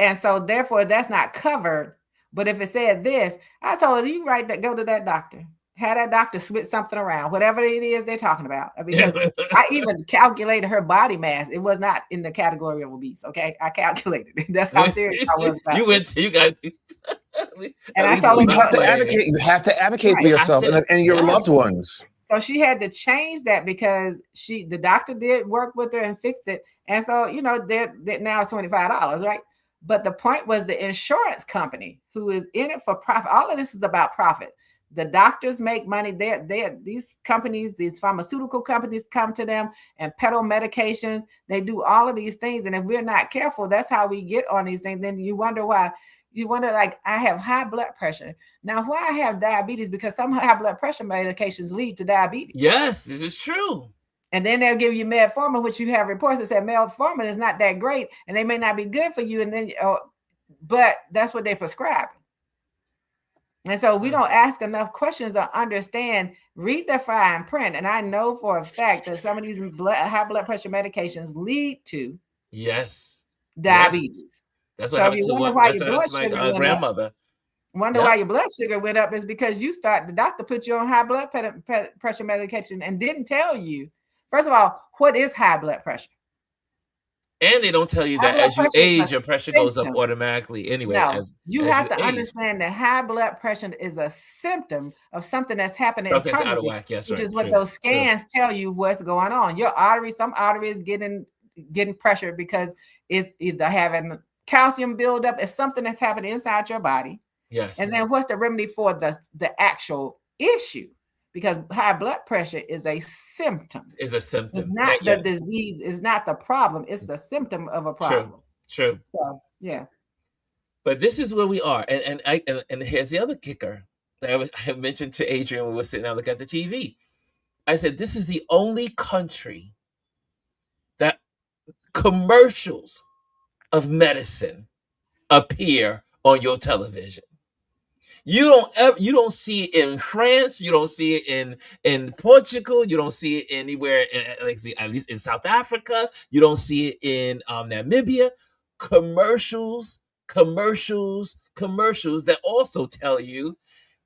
And so therefore that's not covered. But if it said this, I told her, you go to that doctor. Have that doctor switch something around, whatever it is they're talking about. Because I even calculated her body mass. It was not in the category of obese. Okay. I calculated it. That's how serious I was about you guys. And I told her, you have to advocate for yourself and your loved ones. So she had to change that because the doctor did work with her and fixed it. And so, you know, they're now it's $25, right? But the point was the insurance company who is in it for profit. All of this is about profit. The doctors make money. These companies, these pharmaceutical companies come to them and peddle medications. They do all of these things. And if we're not careful, that's how we get on these things. Then you wonder why. You wonder, like, I have high blood pressure. Now, why I have diabetes? Because some high blood pressure medications lead to diabetes. Yes, this is true. And then they'll give you metformin, which you have reports that say metformin is not that great, and they may not be good for you. And then, but that's what they prescribe. And so we don't ask enough questions or understand, read the fine print. And I know for a fact that some of these high blood pressure medications lead to diabetes. Yes. That's what happened to my grandmother. Wonder why your blood sugar went up is because the doctor put you on high blood pressure medication and didn't tell you. First of all, what is high blood pressure? And they don't tell you that as you age, your pressure goes up automatically anyway. No, you have to understand that high blood pressure is a symptom of something that's happening internally, out of whack. Yes, which is what those scans tell you what's going on. Your some arteries getting pressured because it's either having calcium buildup. It's something that's happening inside your body. Yes. And then what's the remedy for the actual issue? Because high blood pressure is a symptom. It's a symptom. It's not the disease. It's not the problem. It's the symptom of a problem. True. So, yeah. But this is where we are. And here's the other kicker that I mentioned to Adrian when we were sitting down looking at the TV. I said, this is the only country that commercials of medicine appear on your television. You don't see it in France. You don't see it in Portugal. You don't see it anywhere, at least in South Africa. You don't see it in Namibia. Commercials that also tell you,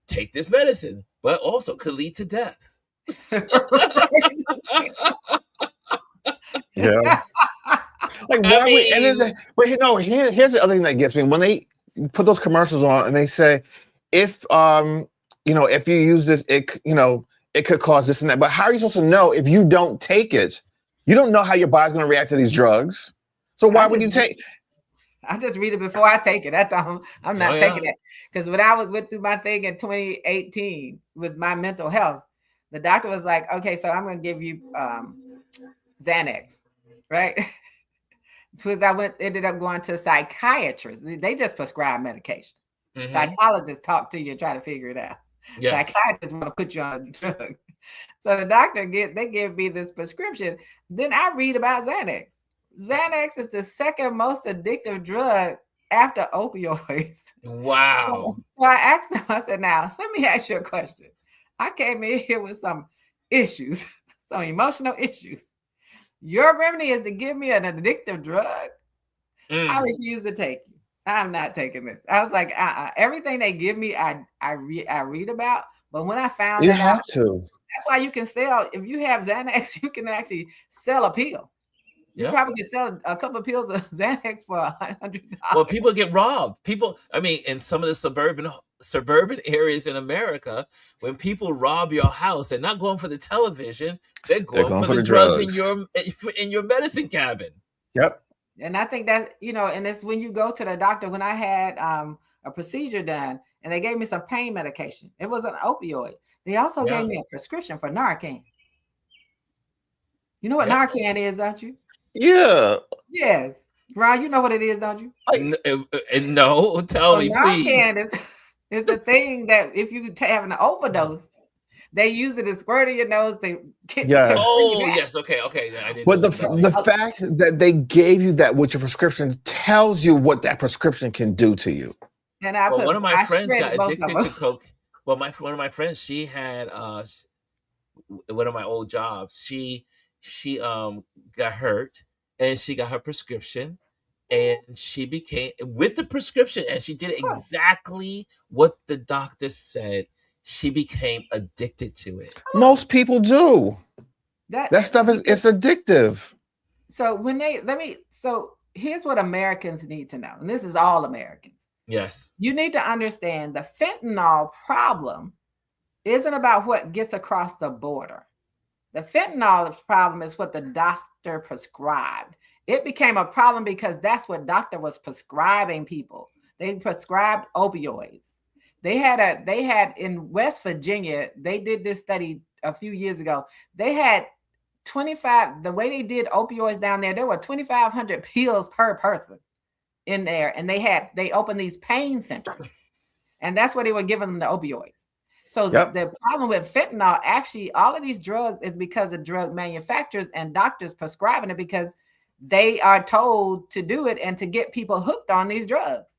take this medicine, but also could lead to death. Yeah. Like, why here's the other thing that gets me. When they put those commercials on and they say, if you use this, it could cause this and that. But how are you supposed to know if you don't take it? You don't know how your body's going to react to these drugs. So why would you take? I just read it before I take it. That's all. I'm not taking it. Because when I went through my thing in 2018 with my mental health, the doctor was like, okay, so I'm going to give you Xanax, right? Because I ended up going to psychiatrists. They just prescribe medication. Mm-hmm. Psychologists talk to you and try to figure it out. Yes. Psychiatrists want to put you on a drug. So the doctor they give me this prescription. Then I read about Xanax. Xanax is the second most addictive drug after opioids. Wow. So I asked them, I said, now, let me ask you a question. I came in here with some issues, some emotional issues. Your remedy is to give me an addictive drug. I refuse to take you. I'm not taking this. I was like, everything they give me, I read about. But when I found You that out, have to. that's why you can sell. If you have Xanax, you can actually sell a pill. You Yep. probably can sell a couple of pills of Xanax for $100. Well, people get robbed. People, I mean, in some of the suburban areas in America, when people rob your house, they're not going for the television. They're They're going going for for the the drugs drugs. in your medicine cabin. Yep. And I think that's, and it's when you go to the doctor. When I had a procedure done and they gave me some pain medication, it was an opioid. They also Yeah. gave me a prescription for Narcan. You know what Yeah. Narcan is, don't you? Yeah. Yes. Ron, you know what it is, don't you? No, tell So me, please. Narcan is the thing that if you have an overdose, they use it to squirt in your nose to get Yes. to bring you Oh, back. yes. Okay. I didn't But know the that. fact that they gave you that with your prescription tells you what that prescription can do to you. And Well, one of my I friends got shredded both of addicted to them. coke. Well, one of my friends, she had one of my old jobs. She got hurt and she got her prescription and she became with the prescription and she did exactly what the doctor said. She became addicted to it. Most people do. That stuff is Because it's addictive. so when so here's what Americans need to know, and this is all Americans. Yes. You need to understand the fentanyl problem isn't about what gets across the border. The fentanyl problem is what the doctor prescribed. It became a problem because that's what doctor was prescribing people. They prescribed opioids. They had in West Virginia, they did this study a few years ago. They had 25, the way they did opioids down there were 2,500 pills per person in there. And they opened these pain centers. And that's where they were giving them the opioids. So the problem with fentanyl, actually, all of these drugs is because of drug manufacturers and doctors prescribing it because they are told to do it and to get people hooked on these drugs.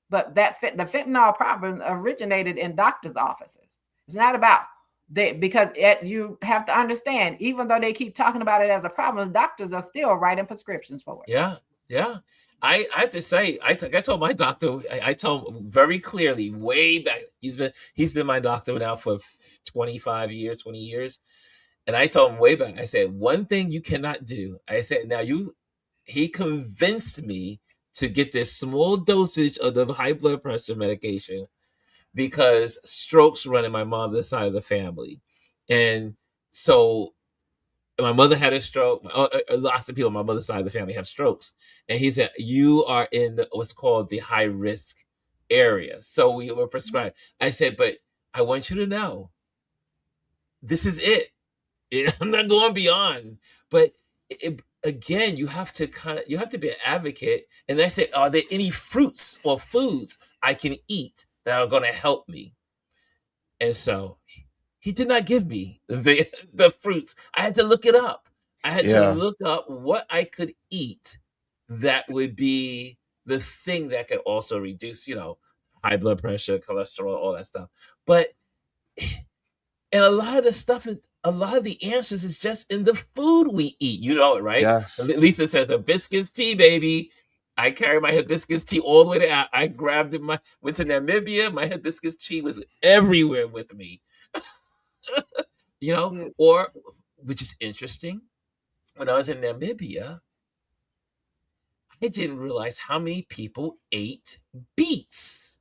But the fentanyl problem originated in doctors' offices. It's not about because you have to understand, even though they keep talking about it as a problem, doctors are still writing prescriptions for it. Yeah, yeah. I have to say, I told my doctor, I told him very clearly, way back. He's been my doctor now for 25 years, 20 years. And I told him way back, I said, one thing you cannot do. I said, he convinced me to get this small dosage of the high blood pressure medication because strokes run in my mother's side of the family. And so my mother had a stroke. Lots of people on my mother's side of the family have strokes. And he said, you are in what's called the high risk area. So we were prescribed. I said, but I want you to know, this is it. I'm not going beyond. But again, you have to be an advocate. And I said, are there any fruits or foods I can eat that are going to help me? And so he did not give me the fruits. I had to look it up. I had to look up what I could eat that would be the thing that could also reduce, high blood pressure, cholesterol, all that stuff. But and a lot of the answers is just in the food we eat. You know it, right? Yes. Lisa says hibiscus tea, baby. I carry my hibiscus tea all the way to. I grabbed it. Went to Namibia. My hibiscus tea was everywhere with me. Or which is interesting. When I was in Namibia, I didn't realize how many people ate beets.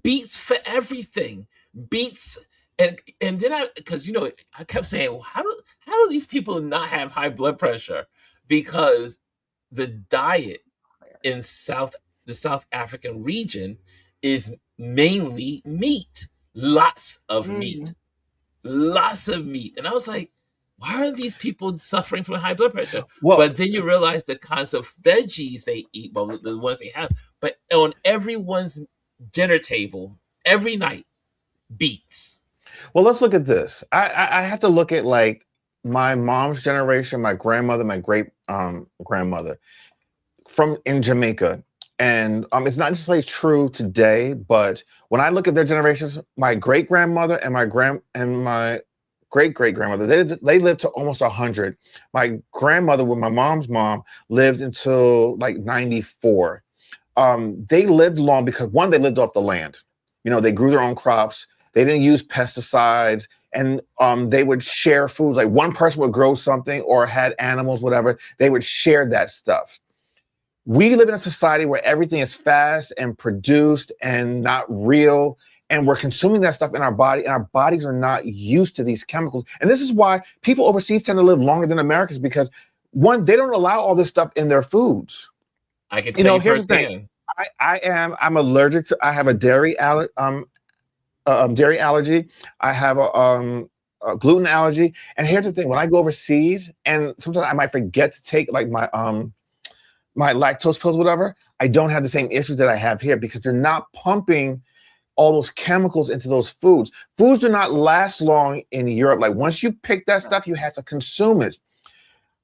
Beets for everything. Beets. And then because I kept saying, well, how do these people not have high blood pressure? Because the diet in the South African region is mainly meat, lots of meat, and I was like, why are these people suffering from high blood pressure? Well, but then you realize the kinds of veggies they eat, well, the ones they have, but on everyone's dinner table every night, beets. Well, let's look at this. I have to look at like my mom's generation, my grandmother, my great grandmother in Jamaica. And it's not necessarily true today, but when I look at their generations, my great grandmother and my great great grandmother, they lived to almost 100. My grandmother, with my mom's mom, lived until like 94. They lived long because, one, they lived off the land. They grew their own crops. They didn't use pesticides, and they would share foods. Like, one person would grow something or had animals, whatever. They would share that stuff. We live in a society where everything is fast and produced and not real. And we're consuming that stuff in our body, and our bodies are not used to these chemicals. And this is why people overseas tend to live longer than Americans, because, one, they don't allow all this stuff in their foods. I can tell you Here's the thing. firsthand. I'm allergic to, I have a dairy allergy. I have a gluten allergy. And here's the thing, when I go overseas, and sometimes I might forget to take like my lactose pills, whatever, I don't have the same issues that I have here, because they're not pumping all those chemicals into those foods. Foods do not last long in Europe. Like, once you pick that stuff, you have to consume it.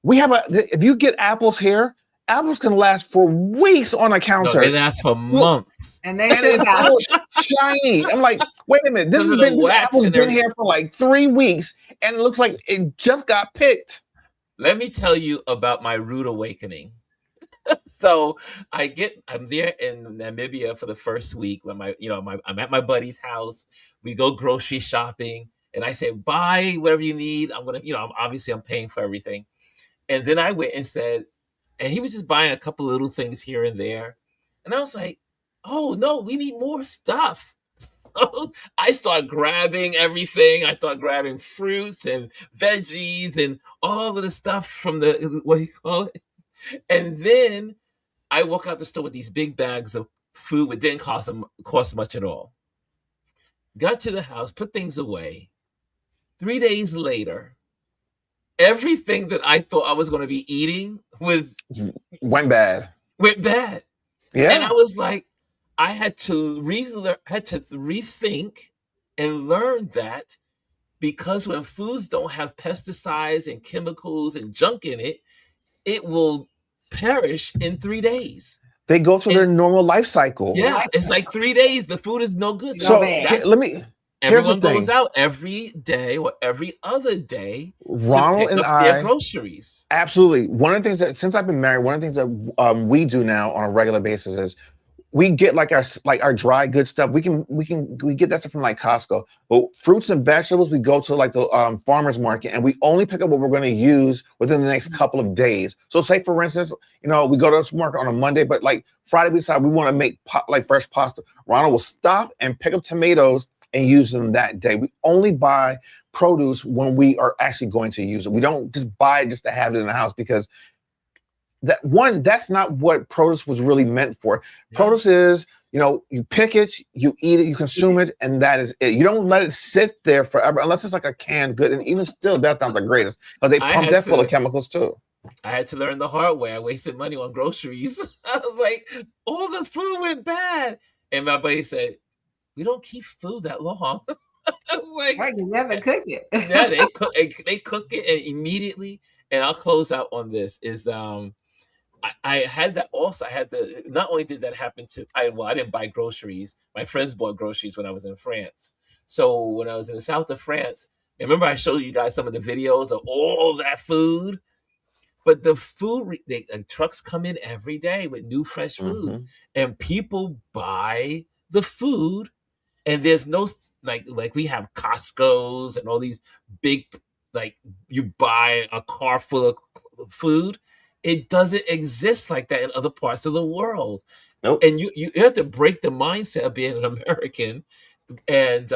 If you get apples here, apples can last for weeks on a counter. No, they last for months. And they should not. Shiny. I'm like, wait a minute. This apple's been here for like 3 weeks, and it looks like it just got picked. Let me tell you about my rude awakening. So I'm there in Namibia for the first week when I'm at my buddy's house. We go grocery shopping, and I say, buy whatever you need. I'm I'm paying for everything. And then I went and said, and he was just buying a couple little things here and there. And I was like, oh no, we need more stuff. So I start grabbing everything. I start grabbing fruits and veggies and all of the stuff from the, what do you call it? And then I walk out the store with these big bags of food that didn't cost much at all. Got to the house, put things away. 3 days later, everything that I thought I was going to be eating went bad. Yeah. And I was like, I had to rethink and learn that, because when foods don't have pesticides and chemicals and junk in it, it will perish in 3 days. They go through their normal life cycle. Yeah, it's like 3 days. The food is no good. So everyone goes out every day or every other day Ronald to pick up their groceries. Absolutely. One of the things that, since I've been married, one of the things that we do now on a regular basis is we get like our dry goods stuff. We get that stuff from like Costco. But fruits and vegetables, we go to like the farmers market, and we only pick up what we're going to use within the next couple of days. So say, for instance, we go to the supermarket on a Monday, but like Friday we decide we want to make like fresh pasta. Ronald will stop and pick up tomatoes and use them that day. We only buy produce when we are actually going to use it. We don't just buy it just to have it in the house, because that's not what produce was really meant for. Yeah. Produce is, you pick it, you eat it, you consume it, and that is it. You don't let it sit there forever, unless it's like a canned good. And even still, that's not the greatest, because they pump that full of chemicals too. I had to learn the hard way. I wasted money on groceries. I was like, all the food went bad. And my buddy said, we don't keep food that long. I was like, right, you never cook it. Yeah, they cook it, and immediately. And I'll close out on this is I had that also. Not only did that happen I didn't buy groceries. My friends bought groceries when I was in France. So when I was in the south of France, remember I showed you guys some of the videos of all that food? But the food, trucks come in every day with new fresh food, and people buy the food, and there's no, like we have Costco's and all these big, like you buy a car full of food. It doesn't exist like that in other parts of the world. Nope. And you have to break the mindset of being an American. And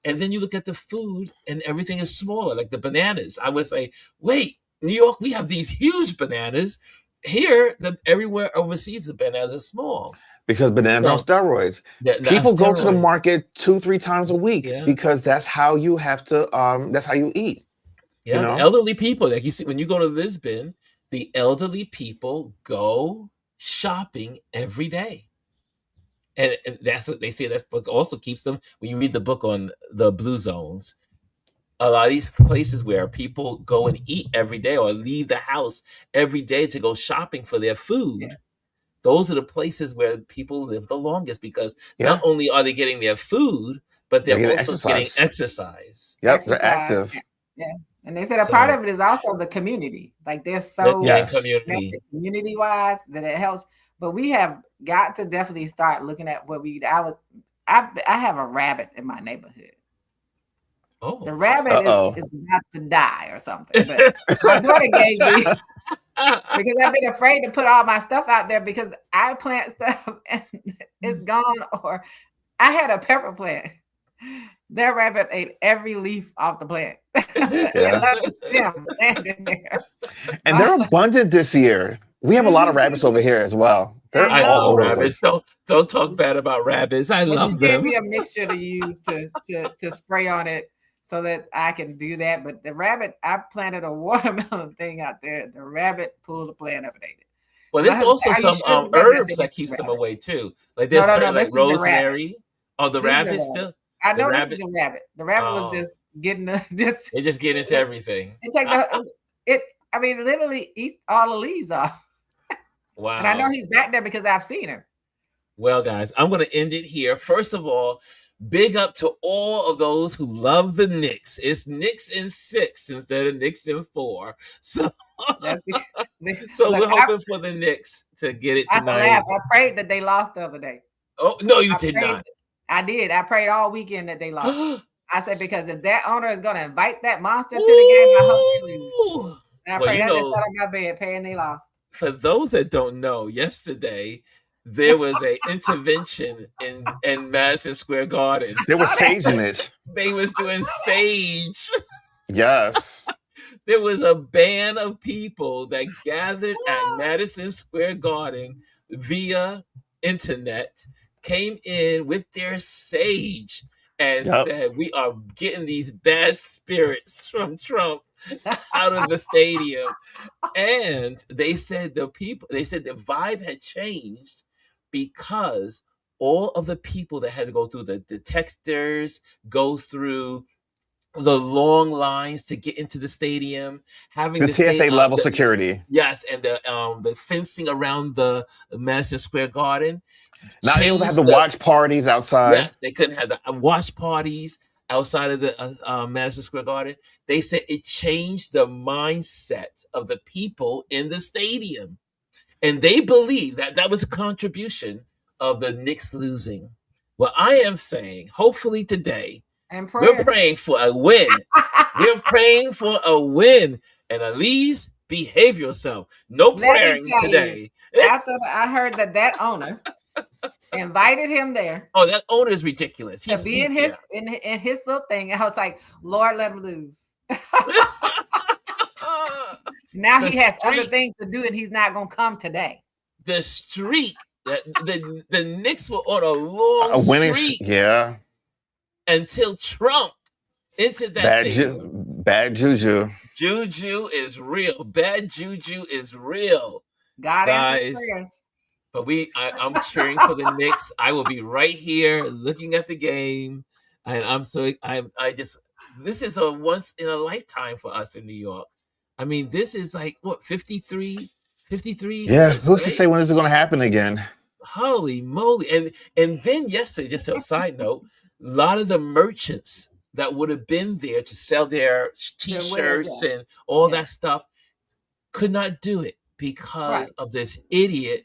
then you look at the food, and everything is smaller, like the bananas. I would say, wait, New York, we have these huge bananas. Here, everywhere overseas, the bananas are small. Because bananas on steroids. People go to the market 2-3 times a week, because that's how you have to. That's how you eat. Yeah, the elderly people, like you see when you go to Lisbon, the elderly people go shopping every day. And that's what they say. That book also keeps them, when you read the book on the blue zones, a lot of these places where people go and eat every day or leave the house every day to go shopping for their food, those are the places where people live the longest, because not Yeah. only are they getting their food, but They're they're getting also getting exercise. exercise. Yep. They're Exercise. active. Yeah. And they said a part So of it is also the community. Like they're yeah, so in Yes. community. community wise that it helps. But we have got to definitely start looking at what we. I have a rabbit in my neighborhood. The Oh. rabbit Uh-oh. is about to die or something. But my daughter gave me because I've been afraid to put all my stuff out there because I plant stuff and it's gone. Or I had a pepper plant. That rabbit ate every leaf off the plant. It Yeah. left the stem standing there. And they're abundant this year. We have a lot of rabbits over here as well. I They're I all love over the know. rabbits. place. Don't talk bad about rabbits. I But she love gave them. me a mixture to use to spray on it so that I can do that. But the rabbit, I planted a watermelon thing out there. The rabbit pulled the plant up and ate it. Well, My there's husband also said, "Are you some sure the rabbit?" I herbs said, that "This is keeps the them rabbit." away too. Like No, there's no, no. certain This like is the rabbit. rosemary. Oh, the This is the rabbit rabbit. still. I The know this is rabbit. the rabbit. The rabbit was Oh, just getting just they just get into everything. it take the it. I mean, literally eats all the leaves off. And I know Wow. he's back there because I've seen him. Well, guys, I'm going to end it here. First of all, big up to all of those who love the Knicks. It's Knicks in 6 instead of Knicks in 4. So, That's so look. we're hoping for the Knicks to get it I have to tonight. laugh. I prayed that they lost the other day. Oh no, you I did prayed. not. I did. I prayed all weekend that they lost. I said because if that owner is going to invite that monster to the game, I hope they lose. Ooh. And I Well, prayed you that they know, sat on my bed, praying they lost. for those that don't know, yesterday there was a intervention in Madison Square Garden. They were saging it. They was doing sage. Yes. There was a band of people that gathered at Madison Square Garden via internet, came in with their sage and Yep. said, "We are getting these bad spirits from Trump out of the stadium." And they said the vibe had changed because all of the people that had to go through the detectors, go through the long lines to get into the stadium, having The the TSA level security. yes, and the fencing around the Madison Square Garden Not able to have the changed the watch parties outside. yes, they couldn't have the watch parties outside of the Madison Square Garden. They said it changed the mindset of the people in the stadium, and they believe that that was a contribution of the Knicks losing. Well, I am saying, hopefully today, And we're prayer. praying for a win. We're praying for a win. And Elise, behave yourself. No Let me praying tell today. After I heard that owner invited him there Oh, that owner is ridiculous. to be in his in his little thing, and I was like, Lord, let him lose. Now The he has other streak. things to do, and he's not going to come today. The streak. The Knicks were on a long A winning, streak yeah. until Trump entered that stadium. Bad juju. Juju is real. Bad juju is real. God answers Guys, prayers. but I'm cheering for the Knicks. I will be right here looking at the game, and this is a once in a lifetime for us in New York. I mean, this is like what 53 Yeah. years, Who's to right? say when this is going to happen again? Holy moly! And then yesterday, just a side note, a lot of the merchants that would have been there to sell their T-shirts Yeah. and all Yeah. that stuff could not do it because Right. of this idiot.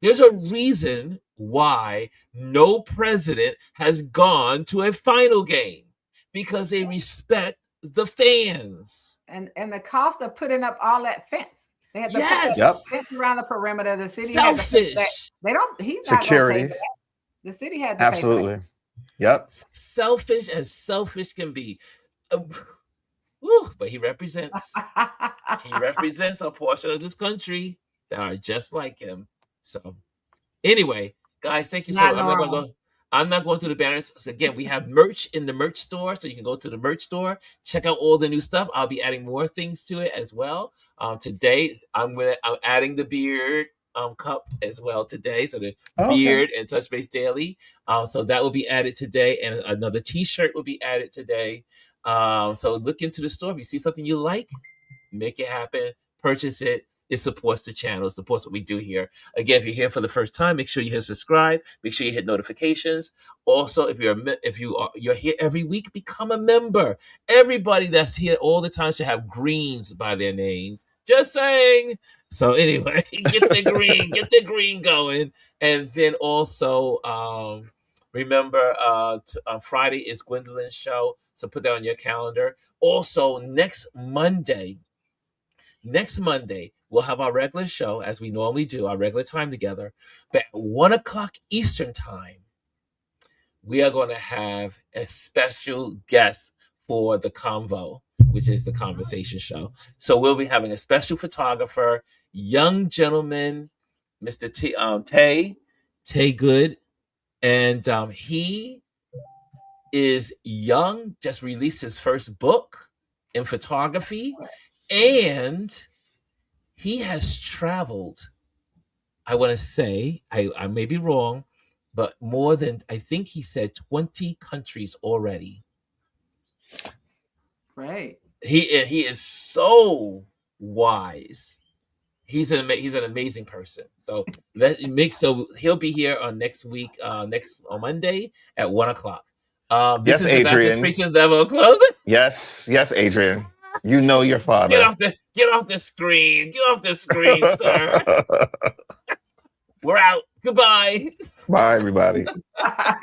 There's a reason why no president has gone to a final game, because they respect the fans. And the cost of putting up all that fence. They had to put Yes. that fence around the perimeter. The city had to put Selfish. that. They don't. He's not going to Security. pay for that. The city had to pay for Absolutely. that. Yep. Selfish as selfish can be. Whew, but he represents. He represents a portion of this country that are just like him. So, anyway, guys, thank you so much. I'm not going through the banners. So again, we have merch in the merch store, so you can go to the merch store, check out all the new stuff. I'll be adding more things to it as well. Today, I'm adding the beard cup as well today. So the beard and touch base daily. So that will be added today, and another T-shirt will be added today. So look into the store. If you see something you like, make it happen. Purchase it. It supports the channel. It supports what we do here. Again, if you're here for the first time, make sure you hit subscribe. Make sure you hit notifications. Also, you're here every week, become a member. Everybody that's here all the time should have greens by their names. Just saying. So anyway, get the green going, and then also remember Friday is Gwendolyn's show, so put that on your calendar. Also, next Monday, we'll have our regular show as we normally do, our regular time together. But at 1 o'clock Eastern time, we are going to have a special guest for the convo, which is the conversation show. So we'll be having a special photographer, young gentleman, Mr. Tay Good. And he is young, just released his first book in photography, and he has traveled, I want to say, I may be wrong, but more than, I think he said 20 countries already. Right. He is so wise. He's an amazing person. So he'll be here on next week, on Monday at 1 o'clock. This Yes, is the Baptist Adrian. Preachers Level Closing. Yes, Adrian. You know your father. Get off the screen. Get off the screen, sir. We're out. Goodbye. Bye, everybody. Bye.